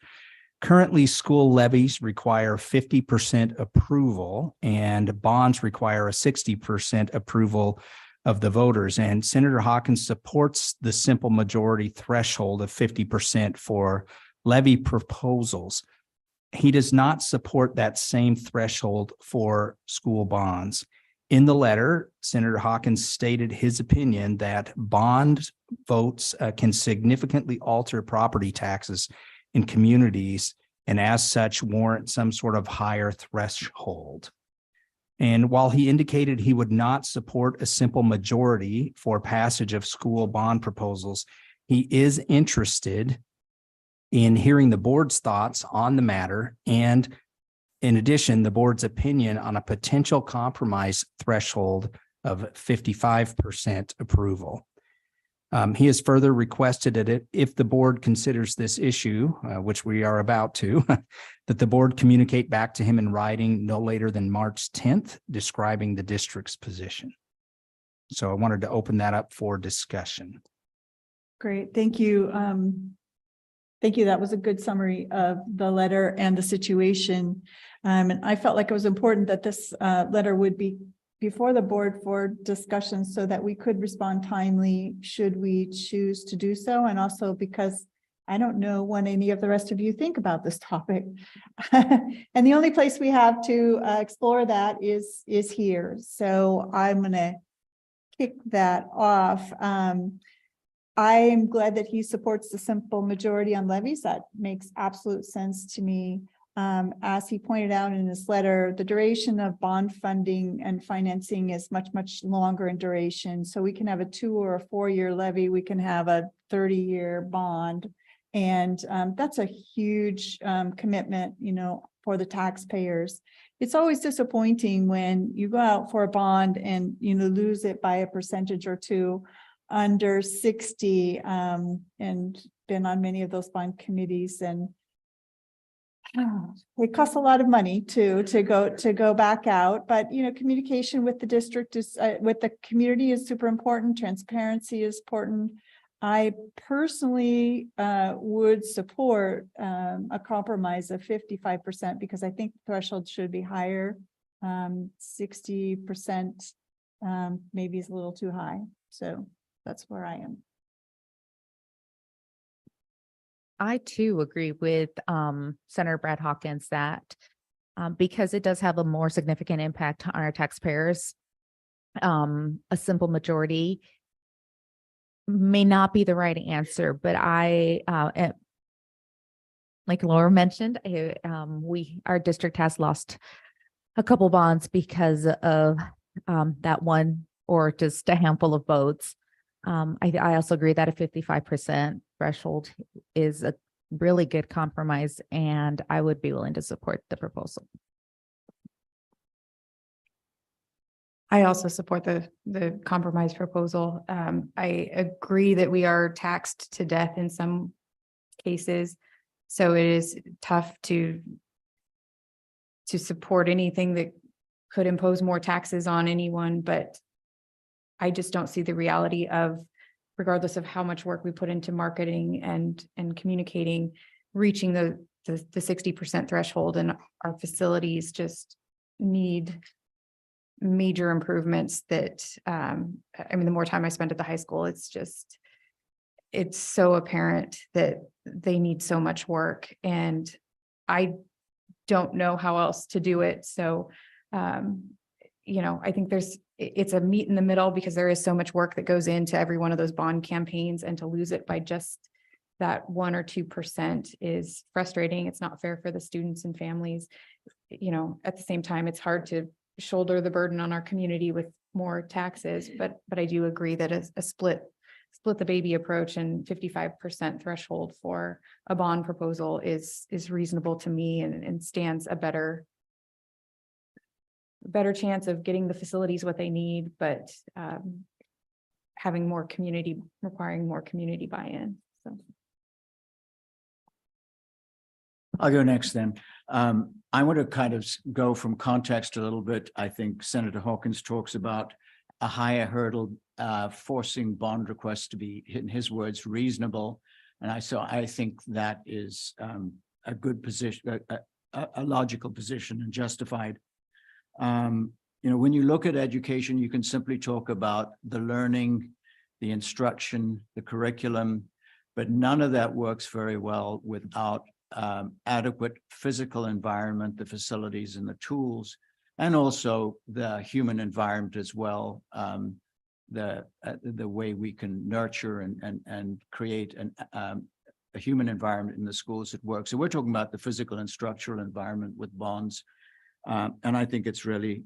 Currently, school levies require 50% approval and bonds require a 60% approval of the voters. And Senator Hawkins supports the simple majority threshold of 50% for levy proposals. He does not support that same threshold for school bonds. In the letter, Senator Hawkins stated his opinion that bond votes can significantly alter property taxes in communities and as such warrant some sort of higher threshold. And while he indicated he would not support a simple majority for passage of school bond proposals, he is interested in hearing the board's thoughts on the matter and, in addition, the board's opinion on a potential compromise threshold of 55% approval. He has further requested that if the board considers this issue, which we are about to, that the board communicate back to him in writing no later than March 10th, describing the district's position. So I wanted to open that up for discussion. Great, thank you. Thank you. That was a good summary of the letter and the situation. And I felt like it was important that this letter would be before the board for discussion so that we could respond timely should we choose to do so. And also because I don't know what any of the rest of you think about this topic. And the only place we have to explore that is here. So I'm going to kick that off. I am glad that he supports the simple majority on levies. That makes absolute sense to me. As he pointed out in his letter, the duration of bond funding and financing is much, much longer in duration. So we can have a 2 or a 4-year levy. We can have a 30-year bond. And that's a huge commitment, you know, for the taxpayers. It's always disappointing when you go out for a bond and, you know, lose it by a percentage or two under 60, and been on many of those bond committees, and it costs a lot of money to go back out. But you know, communication with the district is with the community is super important. Transparency is important. I personally would support a compromise of 55% because I think the threshold should be higher. 60% maybe is a little too high. So that's where I am. I too agree with Senator Brad Hawkins that because it does have a more significant impact on our taxpayers, a simple majority may not be the right answer. But I, like Laura mentioned, our district has lost a couple bonds because of that one or just a handful of votes. I also agree that a 55% threshold is a really good compromise, and I would be willing to support the proposal. I also support the compromise proposal. I agree that we are taxed to death in some cases, so it is tough to support anything that could impose more taxes on anyone, but I just don't see the reality of, regardless of how much work we put into marketing and communicating, reaching the 60% threshold, and our facilities just need major improvements that, I mean, the more time I spend at the high school, it's so apparent that they need so much work, and I don't know how else to do it. So, you know, I think it's a meet in the middle because there is so much work that goes into every one of those bond campaigns, and to lose it by just that 1 or 2% is frustrating. It's not fair for the students and families. You know, at the same time, it's hard to shoulder the burden on our community with more taxes, but I do agree that a split the baby approach and 55% threshold for a bond proposal is reasonable to me and stands a better chance of getting the facilities what they need, but having requiring more community buy-in. So I'll go next then. I want to kind of go from context a little bit. I think Senator Hawkins talks about a higher hurdle, forcing bond requests to be, in his words, reasonable. And I think that is a good position, a logical position and justified. You know, when you look at education, you can simply talk about the learning, the instruction, the curriculum, but none of that works very well without adequate physical environment, the facilities and the tools, and also the human environment as well. The way we can nurture and create a human environment in the schools that works. So we're talking about the physical and structural environment with bonds. And I think it's really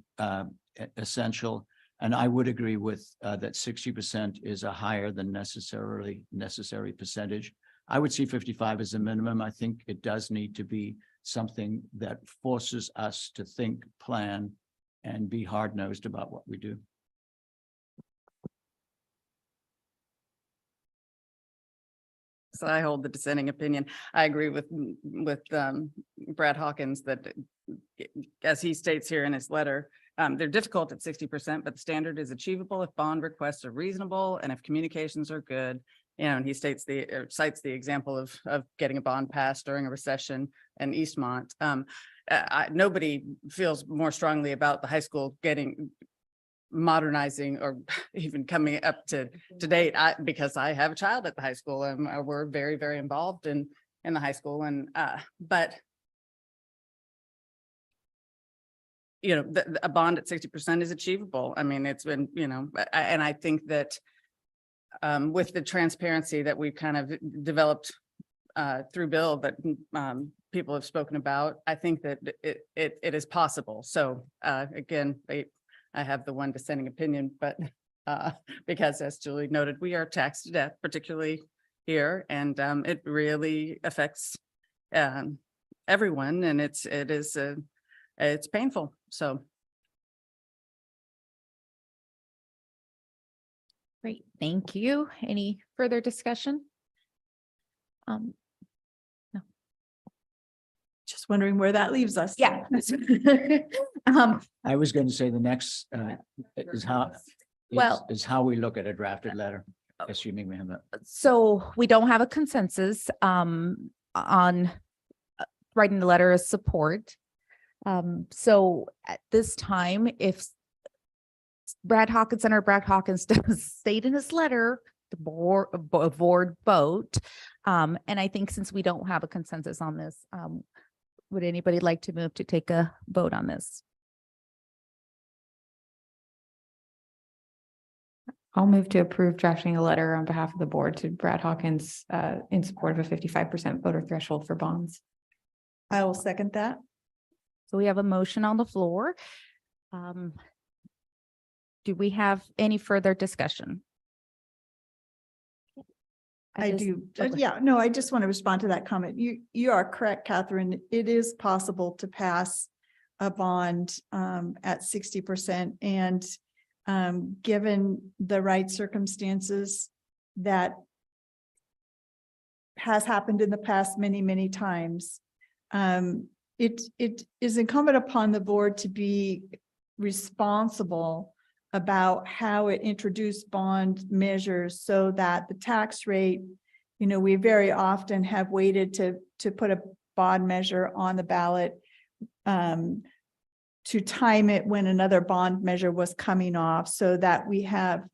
essential. And I would agree with that 60% is a higher than necessary percentage. I would see 55 as a minimum. I think it does need to be something that forces us to think, plan, and be hard-nosed about what we do. So I hold the dissenting opinion. I agree with Brad Hawkins that, as he states here in his letter, they're difficult at 60%, but the standard is achievable if bond requests are reasonable and if communications are good. You know, and he cites the example of getting a bond passed during a recession in Eastmont. Nobody feels more strongly about the high school modernizing or even coming up to date. Because I have a child at the high school and we're very, very involved in the high school. And but you know, a bond at 60% is achievable. I mean, it's been, you know, and I think that with the transparency that we've kind of developed through Bill that people have spoken about, I think that it is possible. So again, I have the one dissenting opinion, but because as Julie noted, we are taxed to death, particularly here, and it really affects everyone, and it's painful. So. Great, thank you. Any further discussion? No. Just wondering where that leaves us. Yeah. I was going to say the next is how we look at a drafted letter, assuming we have that. So we don't have a consensus on writing the letter of support. So at this time, if Brad Hawkins does state in his letter, the board vote. And I think since we don't have a consensus on this, would anybody like to move to take a vote on this? I'll move to approve drafting a letter on behalf of the board to Brad Hawkins in support of a 55% voter threshold for bonds. I will second that. So we have a motion on the floor. Do we have any further discussion? I just want to respond to that comment. You are correct, Catherine. It is possible to pass a bond at 60%, and given the right circumstances, that has happened in the past many times. It is incumbent upon the board to be responsible about how it introduced bond measures so that the tax rate, you know, we very often have waited to put a bond measure on the ballot to time it when another bond measure was coming off, so that we have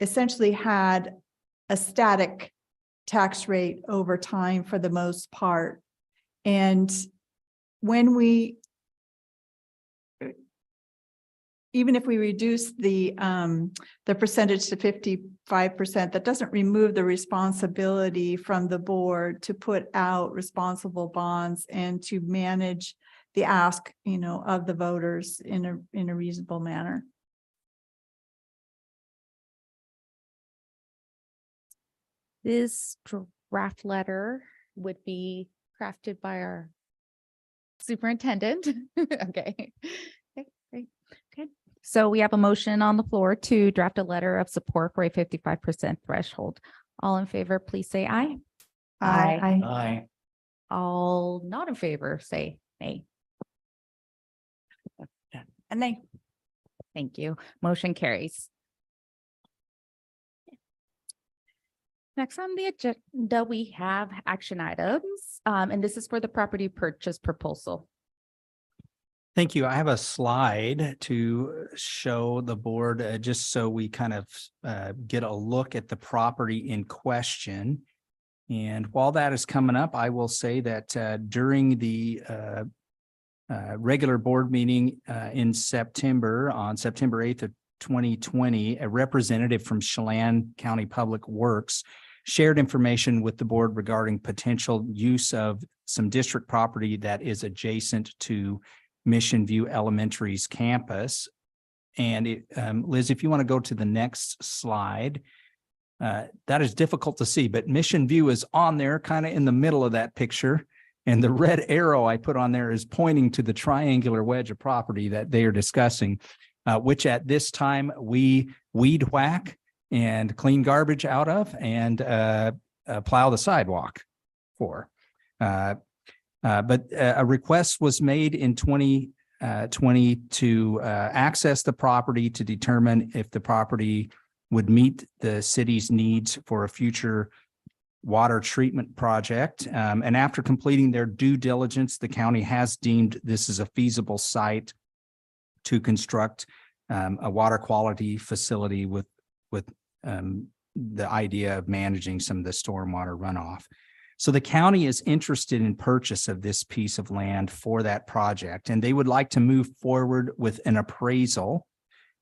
essentially had a static tax rate over time for the most part. And when we even if we reduce the percentage to 55%, that doesn't remove the responsibility from the board to put out responsible bonds and to manage the ask, of the voters in a reasonable manner. This draft letter would be crafted by our superintendent. Okay. Okay, great. Okay. So we have a motion on the floor to draft a letter of support for a 55% threshold. All in favor, please say aye. Aye. Aye. All not in favor, say nay. And they, Thank you. Motion carries. Next on the agenda, we have action items, and this is for the property purchase proposal. Thank you. I have a slide to show the board, just so we kind of get a look at the property in question. And while that is coming up, I will say that during the regular board meeting in September, on September 8th of 2020, a representative from Chelan County Public Works shared information with the board regarding potential use of some district property that is adjacent to Mission View Elementary's campus. And Liz, if you want to go to the next slide, that is difficult to see, but Mission View is on there kind of in the middle of that picture. And the red arrow I put on there is pointing to the triangular wedge of property that they are discussing, which at this time we weed whack and clean garbage out of and plow the sidewalk for. But a request was made in 2020 to access the property to determine if the property would meet the city's needs for a future water treatment project. And after completing their due diligence, the county has deemed this is a feasible site to construct a water quality facility with the idea of managing some of the stormwater runoff. So the county is interested in purchase of this piece of land for that project, and they would like to move forward with an appraisal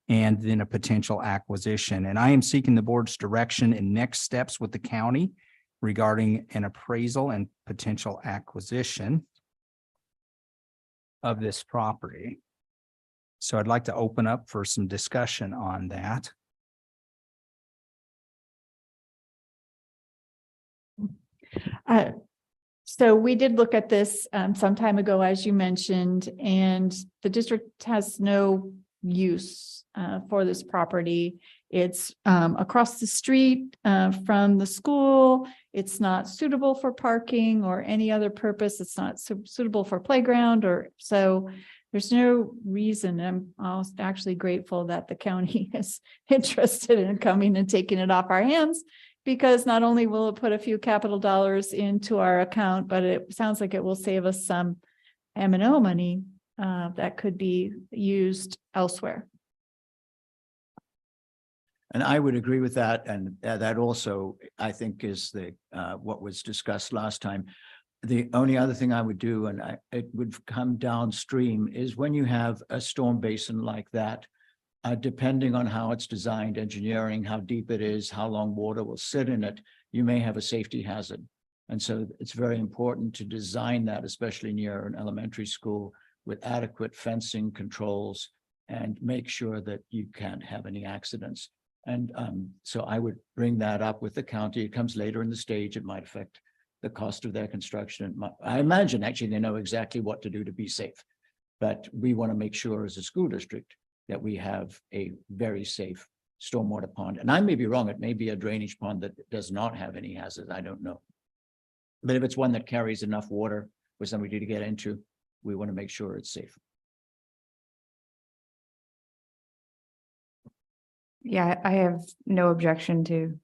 and then a potential acquisition. And I am seeking the board's direction and next steps with the county regarding an appraisal and potential acquisition of this property. So I'd like to open up for some discussion on that. So we did look at this some time ago, as you mentioned, and the district has no use for this property. It's across the street from the school. It's not suitable for parking or any other purpose. It's not suitable for playground, or so there's no reason. I'm actually grateful that the county is interested in coming and taking it off our hands, because not only will it put a few capital dollars into our account, but it sounds like it will save us some M&O money that could be used elsewhere. And I would agree with that. And that also, I think, is the what was discussed last time. The only other thing I would do, and it would come downstream, is when you have a storm basin like that, depending on how it's designed, engineering, how deep it is, how long water will sit in it, you may have a safety hazard. And so it's very important to design that, especially near an elementary school, with adequate fencing controls and make sure that you can't have any accidents. And so I would bring that up with the county. It comes later in the stage. It might affect the cost of their construction. I imagine actually they know exactly what to do to be safe. But we want to make sure as a school district that we have a very safe stormwater pond. And I may be wrong. It may be a drainage pond that does not have any hazards. I don't know. But if it's one that carries enough water for somebody to get into, we want to make sure it's safe. Yeah, I have no objection to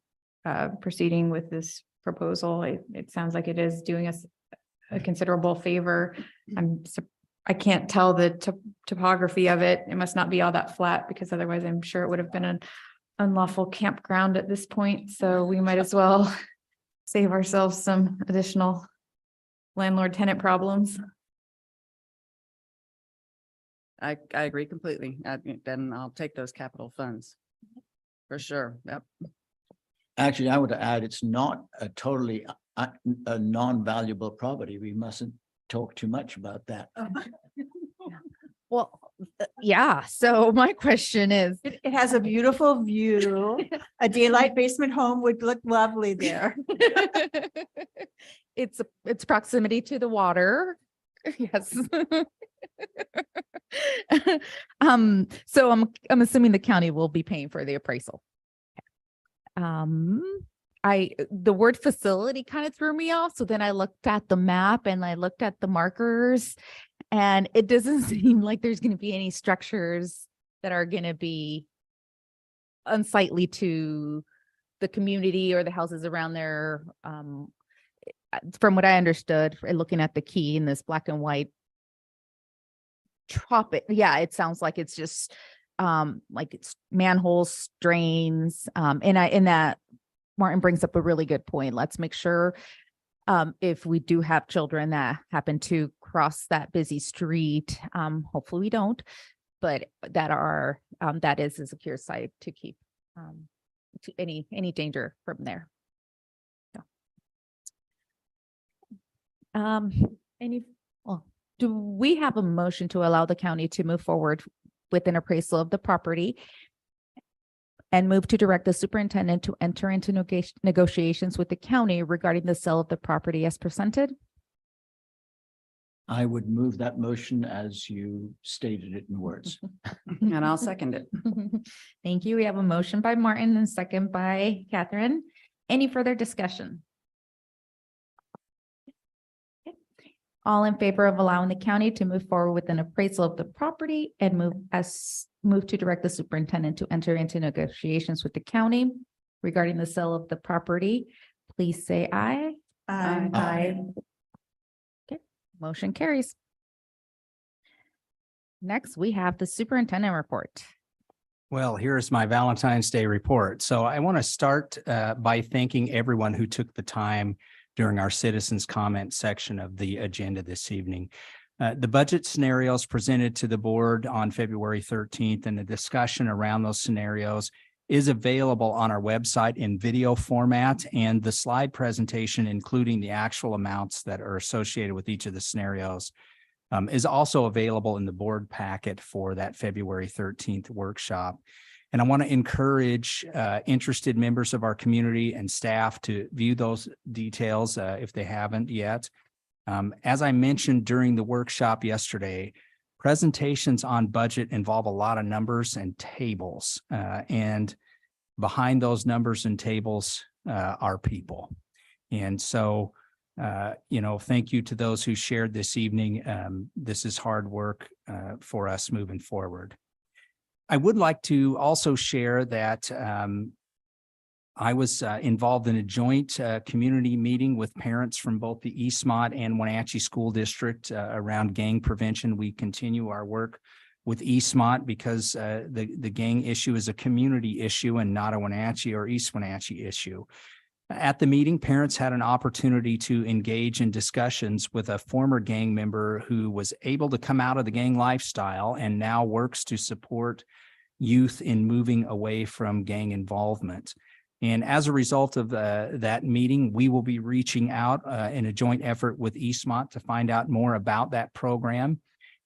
proceeding with this proposal. It sounds like it is doing us a considerable favor. I can't tell the topography of it. It must not be all that flat, because otherwise I'm sure it would have been an unlawful campground at this point. So we might as well save ourselves some additional landlord-tenant problems. I agree completely. Then I'll take those capital funds. For sure. Yep. Actually, I would add, it's not a totally a non-valuable property. We mustn't talk too much about that. Well, yeah, so my question is, It has a beautiful view. A daylight basement home would look lovely there. it's proximity to the water. Yes. So I'm assuming the county will be paying for the appraisal. The word facility kind of threw me off. So then I looked at the map and I looked at the markers, and it doesn't seem like there's going to be any structures that are going to be unsightly to the community or the houses around there. From what I understood, looking at the key in this black and white tropic, yeah, it sounds like it's just like it's manholes, drains, and that Martin brings up a really good point. Let's make sure if we do have children that happen to cross that busy street, hopefully we don't, but that is a secure site to keep to any danger from there. Do we have a motion to allow the county to move forward with an appraisal of the property and move to direct the superintendent to enter into negotiations with the county regarding the sale of the property as presented? I would move that motion as you stated it in words. And I'll second it. Thank you. We have a motion by Martin and second by Catherine. Any further discussion? All in favor of allowing the county to move forward with an appraisal of the property and move to direct the superintendent to enter into negotiations with the county regarding the sale of the property, please say aye. Aye. Okay, motion carries. Next, we have the superintendent report. Well, here's my Valentine's Day report. So I want to start by thanking everyone who took the time during our citizens comment section of the agenda this evening. The budget scenarios presented to the board on February 13th and the discussion around those scenarios is available on our website in video format, and the slide presentation, including the actual amounts that are associated with each of the scenarios, is also available in the board packet for that February 13th workshop. And I want to encourage interested members of our community and staff to view those details if they haven't yet. As I mentioned during the workshop yesterday, presentations on budget involve a lot of numbers and tables. And behind those numbers and tables are people. And so, thank you to those who shared this evening. This is hard work for us moving forward. I would like to also share that I was involved in a joint community meeting with parents from both the Eastmont and Wenatchee School District around gang prevention. We continue our work with Eastmont because the gang issue is a community issue and not a Wenatchee or East Wenatchee issue. At the meeting, parents had an opportunity to engage in discussions with a former gang member who was able to come out of the gang lifestyle and now works to support youth in moving away from gang involvement. And as a result of that meeting, we will be reaching out in a joint effort with Eastmont to find out more about that program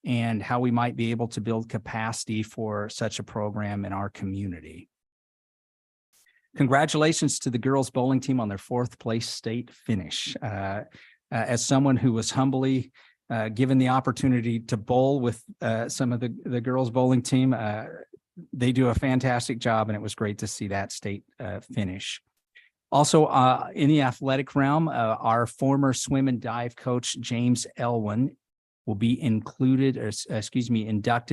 and how we might be able to build capacity for such a program in our community. Congratulations to the girls bowling team on their 4th place state finish. As someone who was humbly given the opportunity to bowl with some of the girls bowling team, they do a fantastic job, and it was great to see that state finish. Also, in the athletic realm, our former swim and dive coach, James Elwin, will be inducted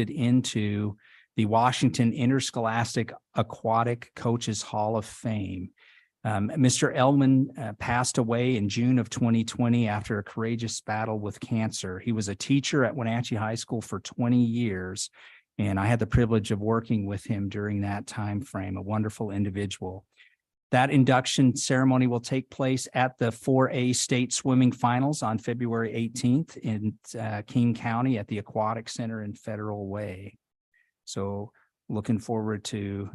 into the Washington Interscholastic Aquatic Coaches Hall of Fame. Mr. Elwin passed away in June of 2020 after a courageous battle with cancer. He was a teacher at Wenatchee High School for 20 years, and I had the privilege of working with him during that time frame, a wonderful individual. That induction ceremony will take place at the 4A State Swimming Finals on February 18th in King County at the Aquatic Center in Federal Way. So looking forward to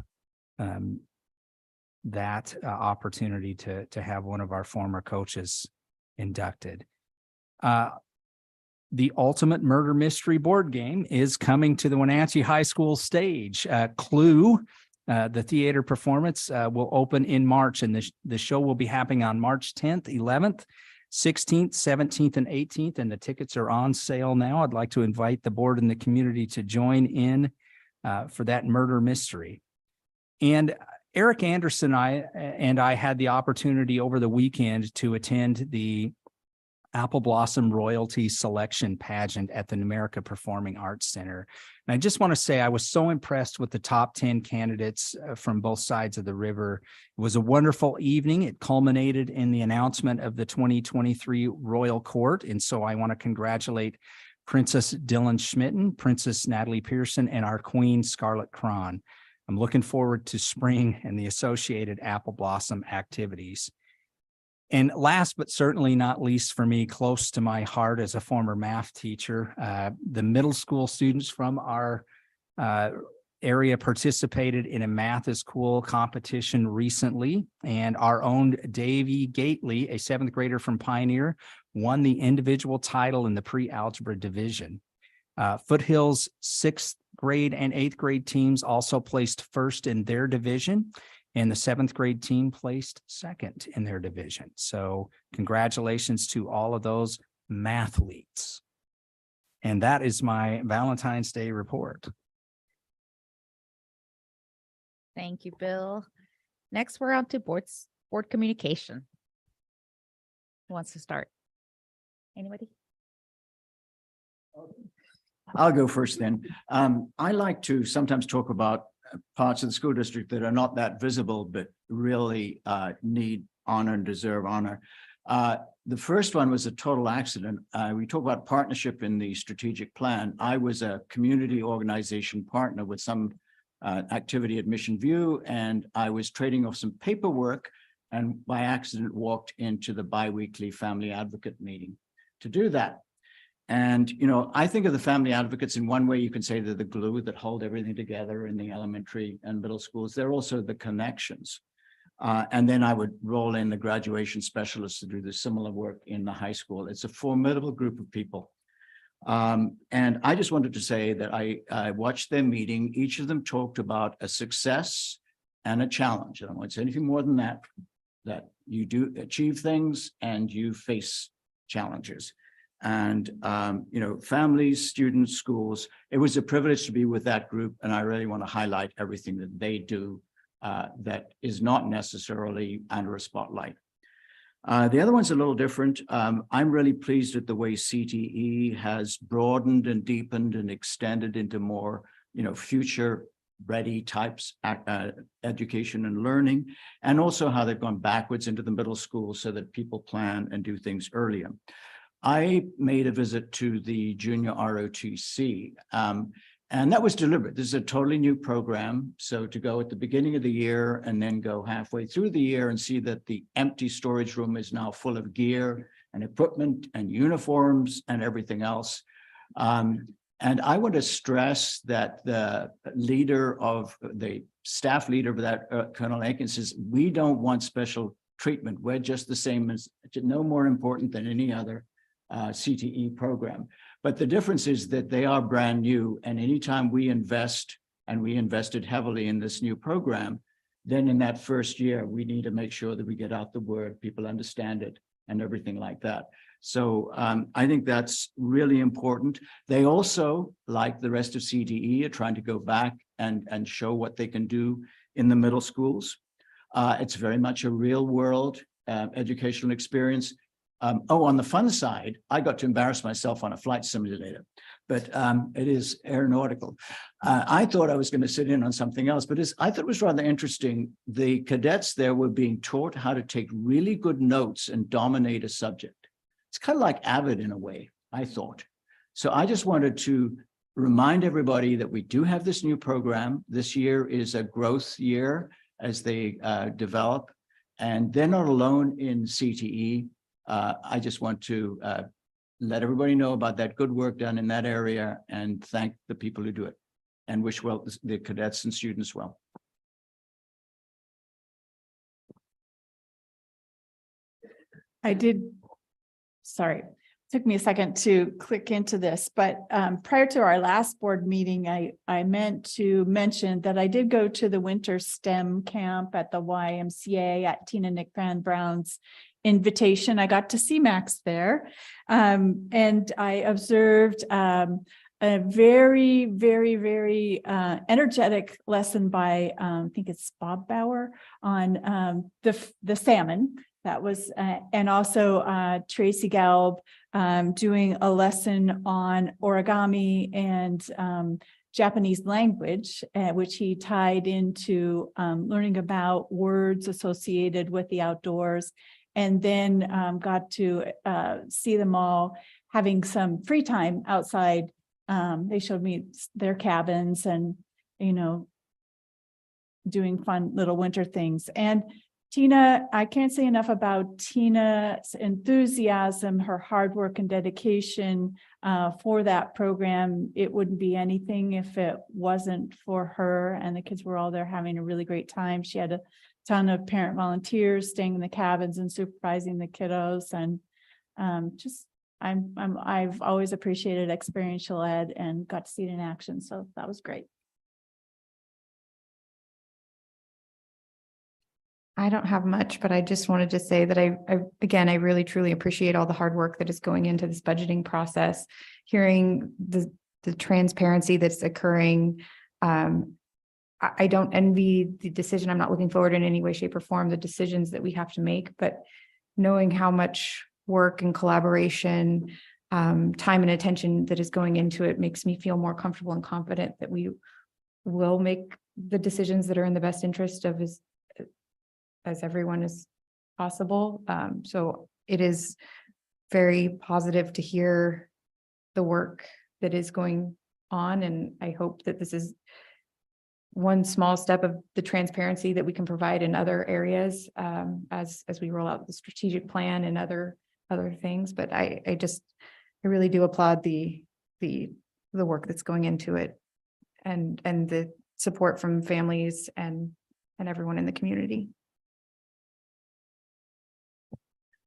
that opportunity to have one of our former coaches inducted. The Ultimate Murder Mystery board game is coming to the Wenatchee High School stage. Clue, the theater performance will open in March, and the show will be happening on March 10th, 11th, 16th, 17th, and 18th, and the tickets are on sale now. I'd like to invite the board and the community to join in for that murder mystery. And Eric Anderson and I had the opportunity over the weekend to attend the Apple Blossom Royalty Selection Pageant at the Numerica Performing Arts Center. And I just want to say I was so impressed with the top 10 candidates from both sides of the river. It was a wonderful evening. It culminated in the announcement of the 2023 Royal Court. And so I want to congratulate Princess Dylan Schmitten, Princess Natalie Pearson, and our Queen Scarlett Cron. I'm looking forward to spring and the associated Apple Blossom activities. And last, but certainly not least for me, close to my heart as a former math teacher, the middle school students from our area participated in a Math is Cool competition recently. And our own Davey Gately, a 7th grader from Pioneer, won the individual title in the pre-algebra division. Foothill's 6th grade and 8th grade teams also placed first in their division, and the 7th grade team placed second in their division. So congratulations to all of those mathletes. And that is my Valentine's Day report. Thank you, Bill. Next, we're on to board communication. Who wants to start? Anybody? I'll go first then. I like to sometimes talk about parts of the school district that are not that visible, but really need honor and deserve honor. The first one was a total accident. We talk about partnership in the strategic plan. I was a community organization partner with some activity at Mission View, and I was trading off some paperwork and by accident walked into the biweekly family advocate meeting to do that. And, you know, I think of the family advocates in one way. You can say they're the glue that hold everything together in the elementary and middle schools. They're also the connections. And then I would roll in the graduation specialists to do the similar work in the high school. It's a formidable group of people. And I just wanted to say that I watched their meeting. Each of them talked about a success and a challenge. And I won't say anything more than that, that you do achieve things and you face challenges. And, you know, families, students, schools, it was a privilege to be with that group. And I really want to highlight everything that they do that is not necessarily under a spotlight. The other one's a little different. I'm really pleased at the way CTE has broadened and deepened and extended into more, you know, future ready types education and learning, and also how they've gone backwards into the middle school so that people plan and do things earlier. I made a visit to the junior ROTC, and that was deliberate. This is a totally new program. So to go at the beginning of the year and then go halfway through the year and see that the empty storage room is now full of gear and equipment and uniforms and everything else. And I want to stress that the staff leader of that, Colonel Aiken, says, we don't want special treatment. We're just the same as, no more important than any other CTE program. But the difference is that they are brand new. And anytime we invest, and we invested heavily in this new program, then in that first year, we need to make sure that we get out the word, people understand it and everything like that. So I think that's really important. They also, like the rest of CTE, are trying to go back and show what they can do in the middle schools. It's very much a real world educational experience. On the fun side, I got to embarrass myself on a flight simulator, but it is aeronautical. I thought I was going to sit in on something else, but I thought it was rather interesting. The cadets there were being taught how to take really good notes and dominate a subject. It's kind of like Avid in a way, I thought. So I just wanted to remind everybody that we do have this new program. This year is a growth year as they develop. And they're not alone in CTE. I just want to let everybody know about that good work done in that area and thank the people who do it and wish well the cadets and students well. I did, sorry, took me a second to click into this, but prior to our last board meeting, I meant to mention that I did go to the winter STEM camp at the YMCA at Tina Nick Van Brown's invitation. I got to see Max there. And I observed a very, very, very energetic lesson by, I think it's Bob Bauer on the salmon. That was, and also Tracy Galb doing a lesson on origami and Japanese language, which he tied into learning about words associated with the outdoors, and then got to see them all having some free time outside. They showed me their cabins and, you know, doing fun little winter things. And Tina, I can't say enough about Tina's enthusiasm, her hard work and dedication for that program. It wouldn't be anything if it wasn't for her, and the kids were all there having a really great time. She had a ton of parent volunteers staying in the cabins and supervising the kiddos, and I've always appreciated experiential ed and got to see it in action, so that was great. I don't have much, but I just wanted to say that I really truly appreciate all the hard work that is going into this budgeting process, hearing the transparency that's occurring. I don't envy the decision. I'm not looking forward in any way, shape, or form the decisions that we have to make, but knowing how much work and collaboration, time and attention that is going into it makes me feel more comfortable and confident that we will make the decisions that are in the best interest of as everyone as possible. So it is very positive to hear the work that is going on. And I hope that this is one small step of the transparency that we can provide in other areas as we roll out the strategic plan and other things. But I really do applaud the work that's going into it and the support from families and everyone in the community.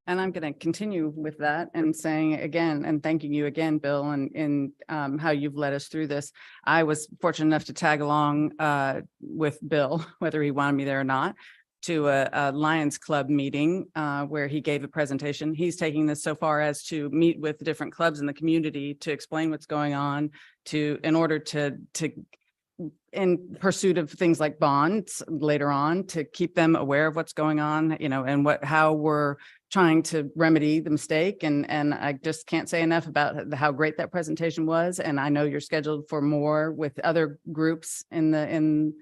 And I'm going to continue with that and saying again, and thanking you again, Bill, and how you've led us through this. I was fortunate enough to tag along with Bill, whether he wanted me there or not, to a Lions Club meeting where he gave a presentation. He's taking this so far as to meet with different clubs in the community to explain what's going on, in order to in pursuit of things like bonds later on, to keep them aware of what's going on, you know, and how we're trying to remedy the mistake. And I just can't say enough about how great that presentation was. And I know you're scheduled for more with other groups in the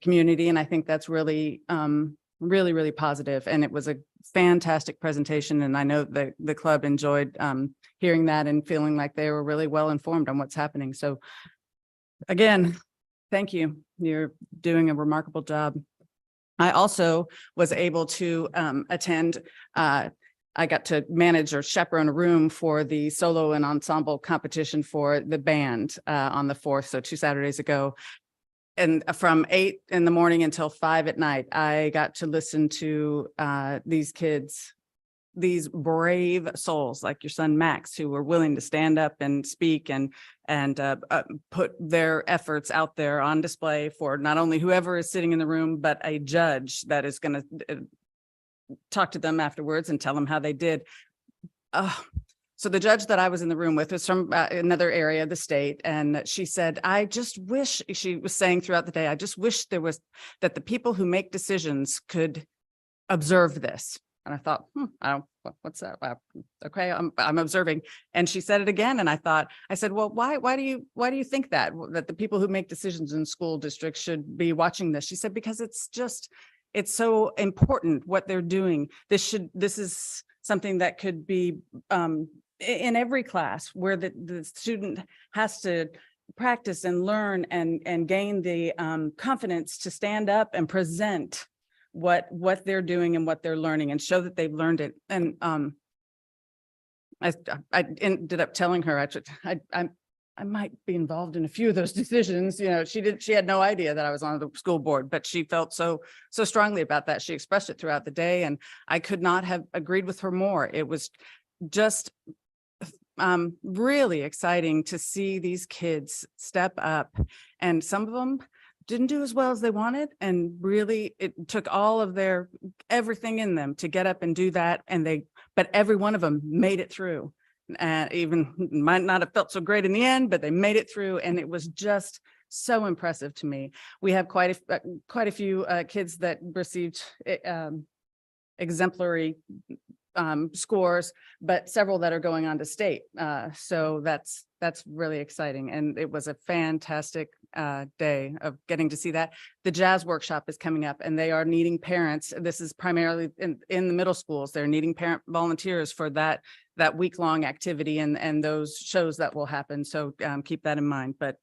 community. And I think that's really, really positive. And it was a fantastic presentation. And I know that the club enjoyed hearing that and feeling like they were really well informed on what's happening. So again, thank you. You're doing a remarkable job. I also was able to attend. I got to manage or chaperone a room for the solo and ensemble competition for the band on the 4th, so 2 Saturdays ago. And from 8 in the morning until 5 at night, I got to listen to these kids, these brave souls like your son Max, who were willing to stand up and speak and put their efforts out there on display for not only whoever is sitting in the room, but a judge that is going to talk to them afterwards and tell them how they did. So the judge that I was in the room with was from another area of the state. And she said, I just wish, she was saying throughout the day, I just wish that the people who make decisions could observe this. And I thought, what's that? Okay, I'm observing. And she said it again. And I said, well, why do you think that the people who make decisions in school districts should be watching this? She said, because it's so important what they're doing. This is something that could be in every class where the student has to practice and learn and gain the confidence to stand up and present what they're doing and what they're learning and show that they've learned it. And I ended up telling her, I might be involved in a few of those decisions. You know, she had no idea that I was on the school board, but she felt so strongly about that. She expressed it throughout the day, and I could not have agreed with her more. It was just really exciting to see these kids step up, and some of them didn't do as well as they wanted. And really, it took all of everything in them to get up and do that. But every one of them made it through. And even might not have felt so great in the end, but they made it through. And it was just so impressive to me. We have quite a few kids that received exemplary scores, but several that are going on to state. So that's really exciting. And it was a fantastic day of getting to see that. The jazz workshop is coming up, and they are needing parents. This is primarily in the middle schools. They're needing parent volunteers for that week-long activity and those shows that will happen. So keep that in mind. But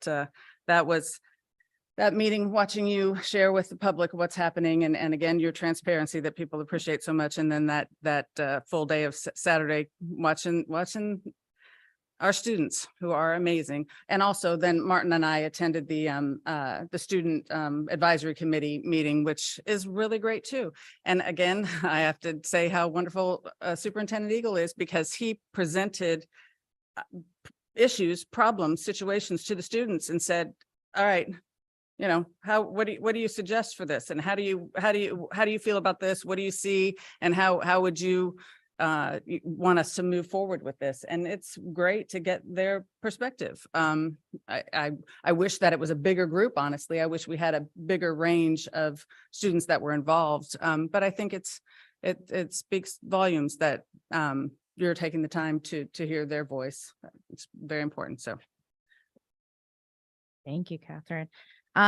that meeting, watching you share with the public what's happening, and again, your transparency that people appreciate so much. And then that full day of Saturday, watching our students who are amazing. And also then Martin and I attended the student advisory committee meeting, which is really great too. And again, I have to say how wonderful Superintendent Eagle is, because he presented issues, problems, situations to the students and said, all right, you know, what do you suggest for this? And how do you feel about this? What do you see? And how would you want us to move forward with this? And it's great to get their perspective. I wish that it was a bigger group, honestly. I wish we had a bigger range of students that were involved. But I think it speaks volumes that you're taking the time to hear their voice. It's very important. So. Thank you, Catherine.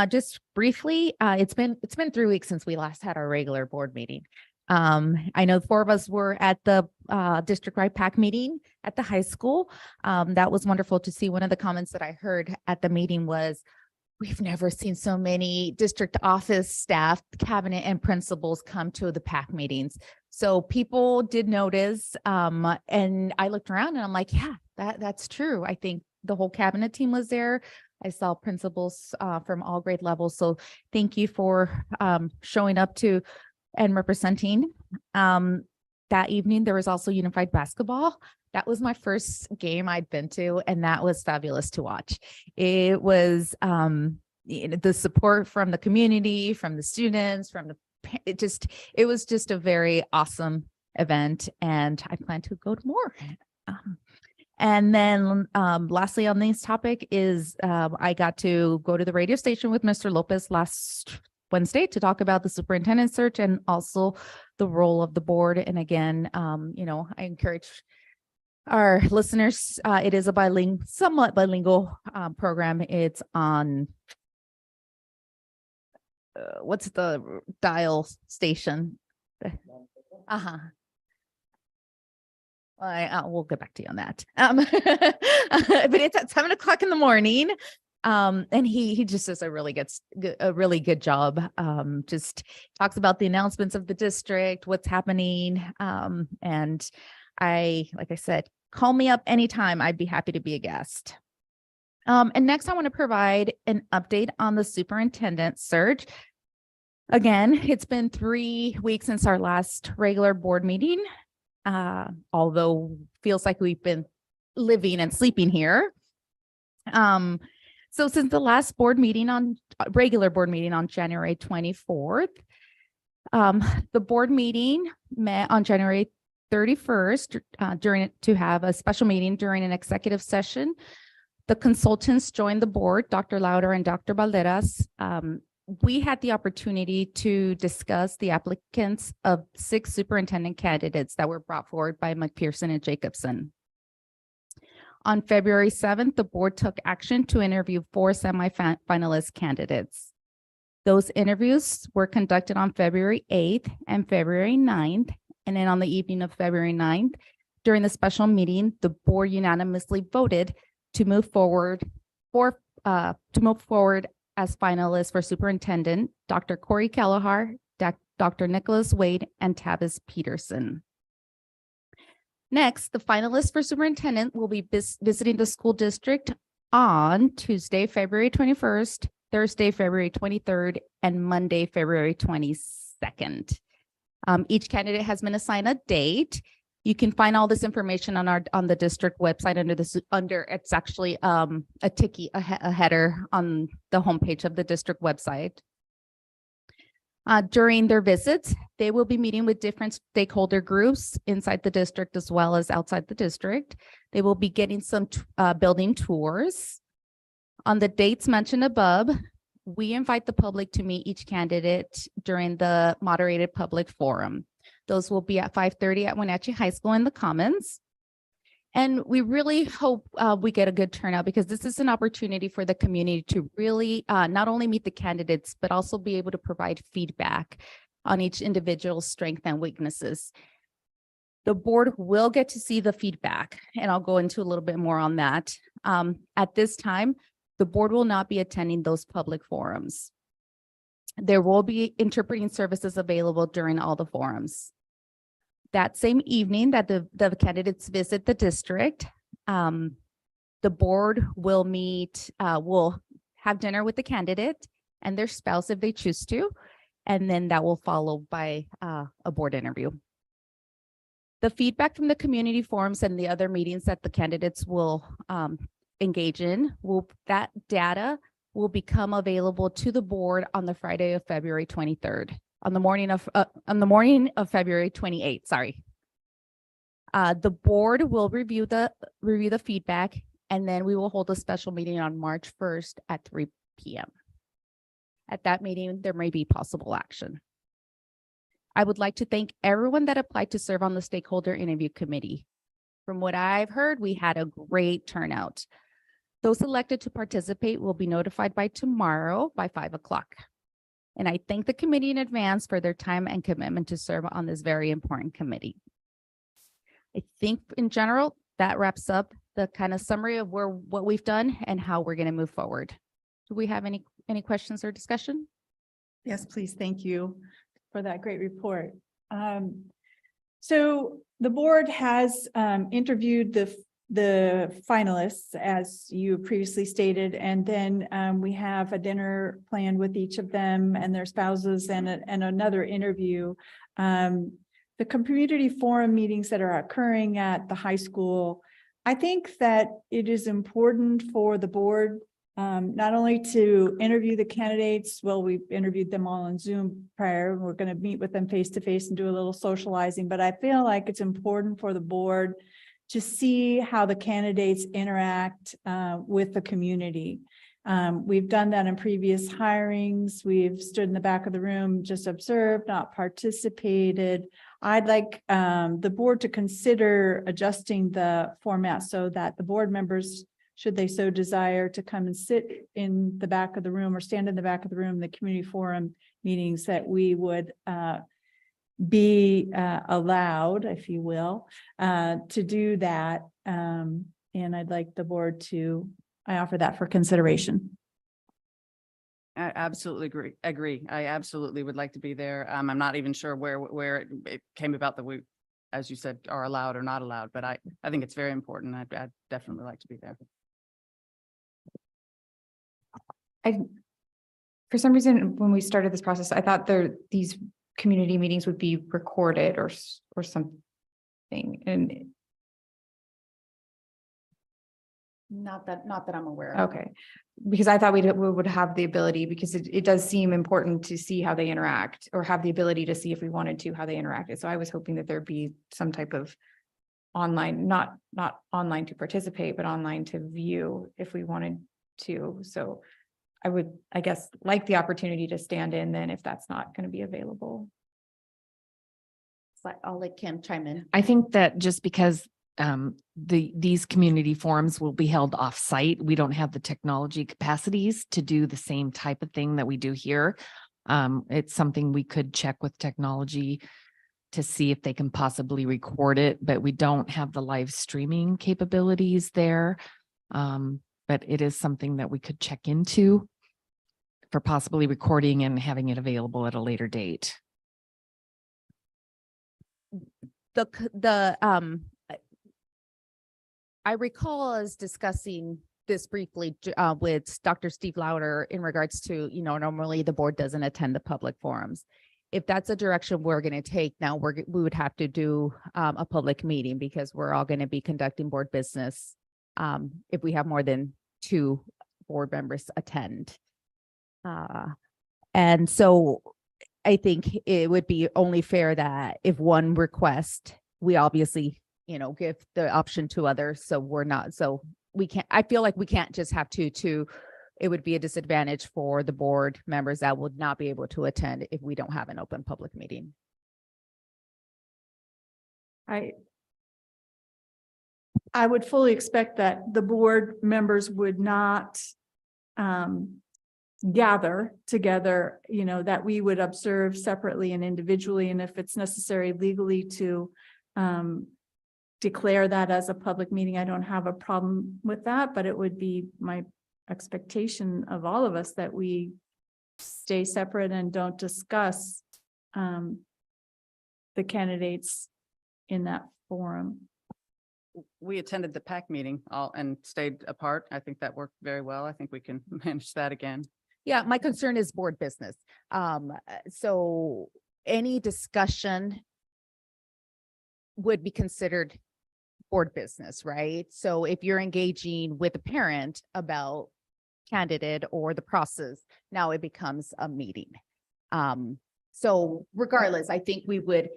Just briefly, it's been 3 weeks since we last had our regular board meeting. I know 4 of us were at the district-wide PAC meeting at the high school. That was wonderful to see. One of the comments that I heard at the meeting was, we've never seen so many district office staff, cabinet, and principals come to the PAC meetings. So people did notice, and I looked around and I'm like, yeah, that's true. I think the whole cabinet team was there. I saw principals from all grade levels. So thank you for showing up to and representing. That evening, there was also unified basketball. That was my first game I'd been to, and that was fabulous to watch. It was the support from the community, from the students, it was just a very awesome event, and I plan to go to more. And then lastly on this topic is I got to go to the radio station with Mr. Lopez last Wednesday to talk about the superintendent search and also the role of the board. And again, you know, I encourage our listeners, it is a somewhat bilingual program. It's on, what's the dial station? We'll get back to you on that. But it's at 7 o'clock in the morning. And he just does a really good job. Just talks about the announcements of the district, what's happening. And like I said, call me up anytime. I'd be happy to be a guest. And next I want to provide an update on the superintendent search. Again, it's been 3 weeks since our last regular board meeting. Although feels like we've been living and sleeping here. So since the last regular board meeting on January 24th, the board meeting met on January 31st to have a special meeting during an executive session. The consultants joined the board, Dr. Lauder and Dr. Valderas. We had the opportunity to discuss the applicants of 6 superintendent candidates that were brought forward by McPherson and Jacobson. On February 7th, the board took action to interview 4 semifinalist candidates. Those interviews were conducted on February 8th and February 9th. And then on the evening of February 9th, during the special meeting, the board unanimously voted to move forward as finalists for superintendent, Dr. Corey Kelleher, Dr. Nicholas Wade, and Tavis Peterson. Next, the finalists for superintendent will be visiting the school district on Tuesday, February 21st, Thursday, February 23rd, and Monday, February 22nd. Each candidate has been assigned a date. You can find all this information on the district website it's actually a header on the homepage of the district website. During their visits, they will be meeting with different stakeholder groups inside the district as well as outside the district. They will be getting some building tours. On the dates mentioned above, we invite the public to meet each candidate during the moderated public forum. Those will be at 5:30 at Wenatchee High School in the Commons. And we really hope we get a good turnout, because this is an opportunity for the community to really not only meet the candidates, but also be able to provide feedback on each individual's strengths and weaknesses. The board will get to see the feedback, and I'll go into a little bit more on that. At this time, the board will not be attending those public forums. There will be interpreting services available during all the forums. That same evening that the candidates visit the district, the board will will have dinner with the candidate and their spouse if they choose to, and then that will follow by a board interview. The feedback from the community forums and the other meetings that the candidates will engage in, that data will become available to the board on the Friday of February 23rd. On the morning of February 28th, sorry. The board will review the feedback, and then we will hold a special meeting on March 1st at 3 p.m. At that meeting, there may be possible action. I would like to thank everyone that applied to serve on the stakeholder interview committee. From what I've heard, we had a great turnout. Those elected to participate will be notified by tomorrow by 5 o'clock. And I thank the committee in advance for their time and commitment to serve on this very important committee. I think in general, that wraps up the kind of summary of what we've done and how we're going to move forward. Do we have any questions or discussion? Yes, please. Thank you for that great report. So the board has interviewed the finalists, as you previously stated, and then we have a dinner planned with each of them and their spouses, and another interview. The community forum meetings that are occurring at the high school, I think that it is important for the board not only to interview the candidates. Well, we've interviewed them all on Zoom prior. We're going to meet with them face to face and do a little socializing, but I feel like it's important for the board to see how the candidates interact with the community. We've done that in previous hirings. We've stood in the back of the room, just observed, not participated. I'd like the board to consider adjusting the format so that the board members, should they so desire, to come and sit in the back of the room or stand in the back of the room, the community forum meetings, that we would be allowed, if you will, to do that. And I'd like the board I offer that for consideration. I absolutely agree. I absolutely would like to be there. I'm not even sure where it came about that we, as you said, are allowed or not allowed, but I think it's very important. I'd definitely like to be there. For some reason, when we started this process, I thought these community meetings would be recorded or something, and Not that I'm aware of. okay, because I thought we would have the ability, because it does seem important to see how they interact, or have the ability to see, if we wanted to, how they interacted. So I was hoping that there'd be some type of online, not online to participate, but online to view if we wanted to. So I would, I guess, like the opportunity to stand in then, if that's not going to be available. I'll let Kim chime in. I think that just because these community forums will be held off-site, we don't have the technology capacities to do the same type of thing that we do here. It's something we could check with technology to see if they can possibly record it, but we don't have the live streaming capabilities there. But it is something that we could check into for possibly recording and having it available at a later date. I recall us discussing this briefly with Dr. Steve Lauder in regards to, normally the board doesn't attend the public forums. If that's a direction we're going to take now, we would have to do a public meeting because we're all going to be conducting board business if we have more than 2 board members attend. And so I think it would be only fair that if one request, we obviously, give the option to others. So we can't, I feel like we can't just have two. It would be a disadvantage for the board members that would not be able to attend if we don't have an open public meeting. I would fully expect that the board members would not gather together, that we would observe separately and individually. And if it's necessary legally to declare that as a public meeting, I don't have a problem with that, but it would be my expectation of all of us that we stay separate and don't discuss the candidates in that forum. We attended the PAC meeting and stayed apart. I think that worked very well. I think we can manage that again. Yeah, my concern is board business. So any discussion would be considered board business, right? So if you're engaging with a parent about candidate or the process, now it becomes a meeting. So regardless, I think we would.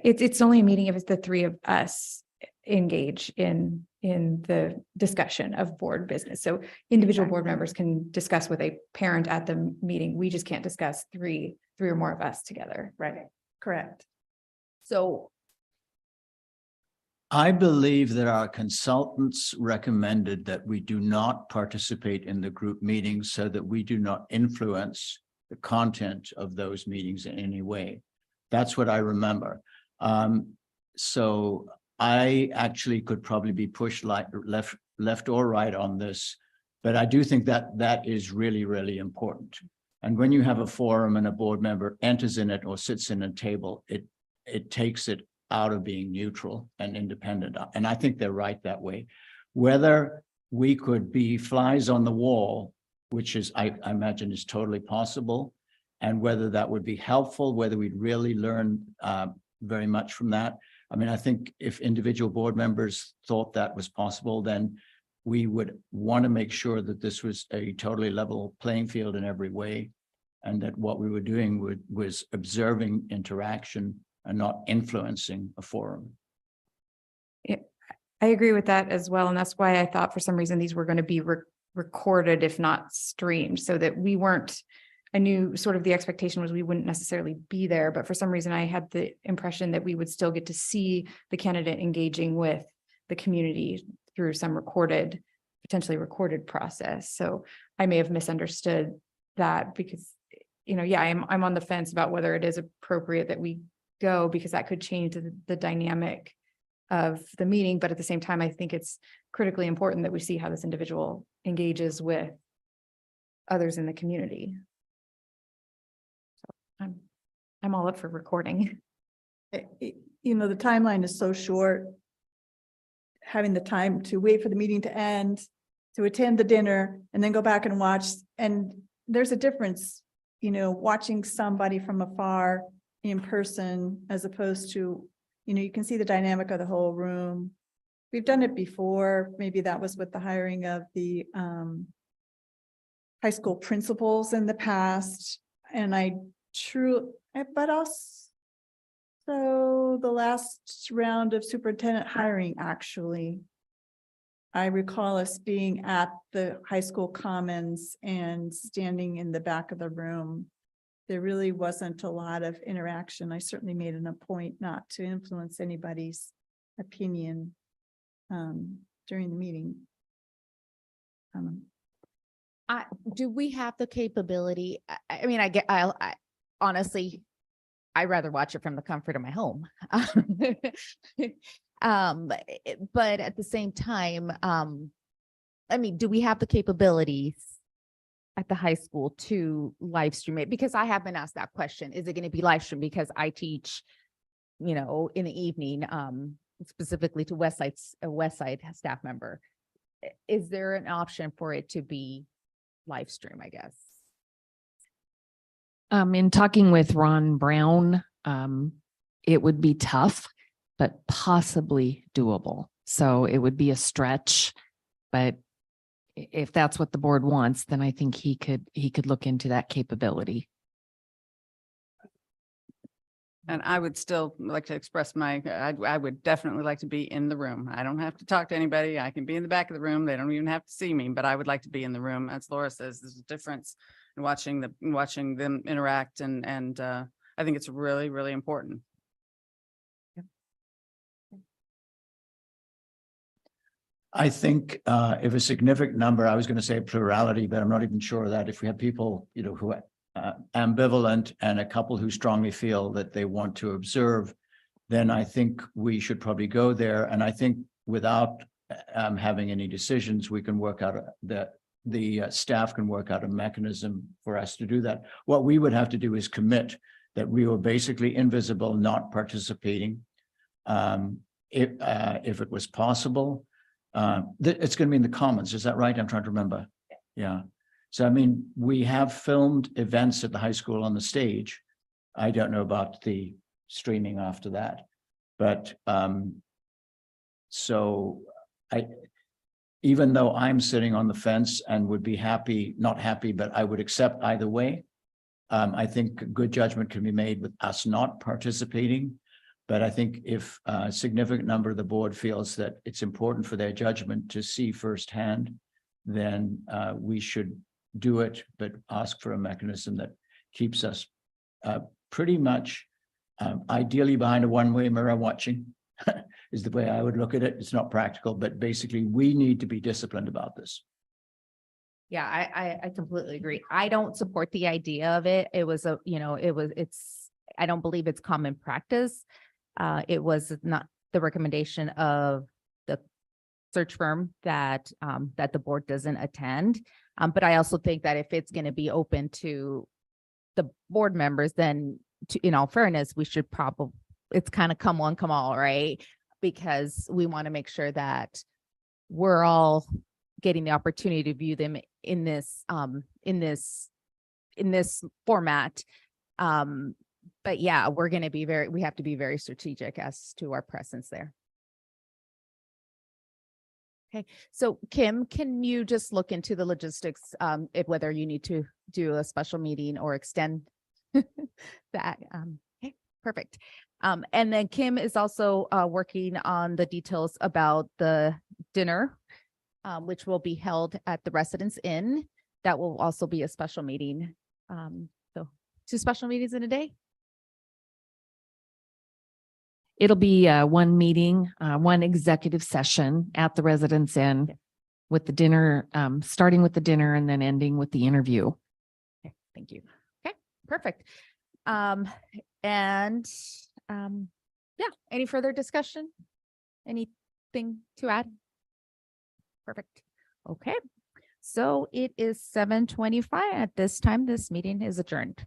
It's only a meeting if it's the 3 of us engage in the discussion of board business. So individual board members can discuss with a parent at the meeting. We just can't discuss three or more of us together. Right. Correct. So I believe that our consultants recommended that we do not participate in the group meetings so that we do not influence the content of those meetings in any way. That's what I remember. So I actually could probably be pushed like left or right on this, but I do think that that is really, really important. And when you have a forum and a board member enters in it or sits in a table, it takes it out of being neutral and independent. And I think they're right that way. Whether we could be flies on the wall, which is, I imagine is totally possible, and whether that would be helpful, whether we'd really learn very much from that. I mean, I think if individual board members thought that was possible, then we would want to make sure that this was a totally level playing field in every way, and that what we were doing was observing interaction and not influencing a forum. I agree with that as well. And that's why I thought for some reason these were going to be recorded, if not streamed, so that we weren't, I knew sort of the expectation was we wouldn't necessarily be there, but for some reason I had the impression that we would still get to see the candidate engaging with the community through some potentially recorded process. So I may have misunderstood that because, I'm on the fence about whether it is appropriate that we go, because that could change the dynamic of the meeting. But at the same time, I think it's critically important that we see how this individual engages with others in the community. So I'm all up for recording. The timeline is so short. Having the time to wait for the meeting to end, to attend the dinner, and then go back and watch. And there's a difference, watching somebody from afar in person, as opposed to, you can see the dynamic of the whole room. We've done it before. Maybe that was with the hiring of the high school principals in the past. And but also the last round of superintendent hiring, actually, I recall us being at the high school commons and standing in the back of the room. There really wasn't a lot of interaction. I certainly made it a point not to influence anybody's opinion during the meeting. Do we have the capability? I mean, I honestly, I'd rather watch it from the comfort of my home. But at the same time, do we have the capabilities at the high school to live stream it? Because I have been asked that question. Is it going to be live streamed? Because I teach in the evening, specifically to a West Side staff member. Is there an option for it to be live stream, I guess? In talking with Ron Brown, it would be tough, but possibly doable. So it would be a stretch, but if that's what the board wants, then I think he could look into that capability. And I would still like to express I would definitely like to be in the room. I don't have to talk to anybody. I can be in the back of the room. They don't even have to see me, but I would like to be in the room. As Laura says, there's a difference in watching them interact, and I think it's really, really important. I think if a significant number, I was going to say plurality, but I'm not even sure of that. If we have people, who are ambivalent and a couple who strongly feel that they want to observe, then I think we should probably go there. And I think without having any decisions, we can work out that the staff can work out a mechanism for us to do that. What we would have to do is commit that we were basically invisible, not participating. If it was possible, it's going to be in the comments. Is that right? I'm trying to remember. Yeah. So, I mean, we have filmed events at the high school on the stage. I don't know about the streaming after that, but so even though I'm sitting on the fence and would be happy, not happy, but I would accept either way. I think good judgment can be made with us not participating. But I think if a significant number of the board feels that it's important for their judgment to see firsthand, then we should do it, but ask for a mechanism that keeps us pretty much ideally behind a one-way mirror watching is the way I would look at it. It's not practical, but basically we need to be disciplined about this. Yeah, I completely agree. I don't support the idea of it. It was I don't believe it's common practice. It was not the recommendation of the search firm that the board doesn't attend. But I also think that if it's going to be open to the board members, then in all fairness, we should it's kind of come one, come all, right? Because we want to make sure that we're all getting the opportunity to view them in this format. But yeah, we have to be very strategic as to our presence there. Okay, so Kim, can you just look into the logistics, whether you need to do a special meeting or extend that? Okay, perfect. And then Kim is also working on the details about the dinner, which will be held at the Residence Inn. That will also be a special meeting. So 2 special meetings in a day? It'll be one meeting, one executive session at the Residence Inn with the dinner, starting with the dinner and then ending with the interview. Okay, thank you. Okay, perfect. Yeah, any further discussion? Anything to add? Perfect. Okay, so it is 7:25 at this time. This meeting is adjourned.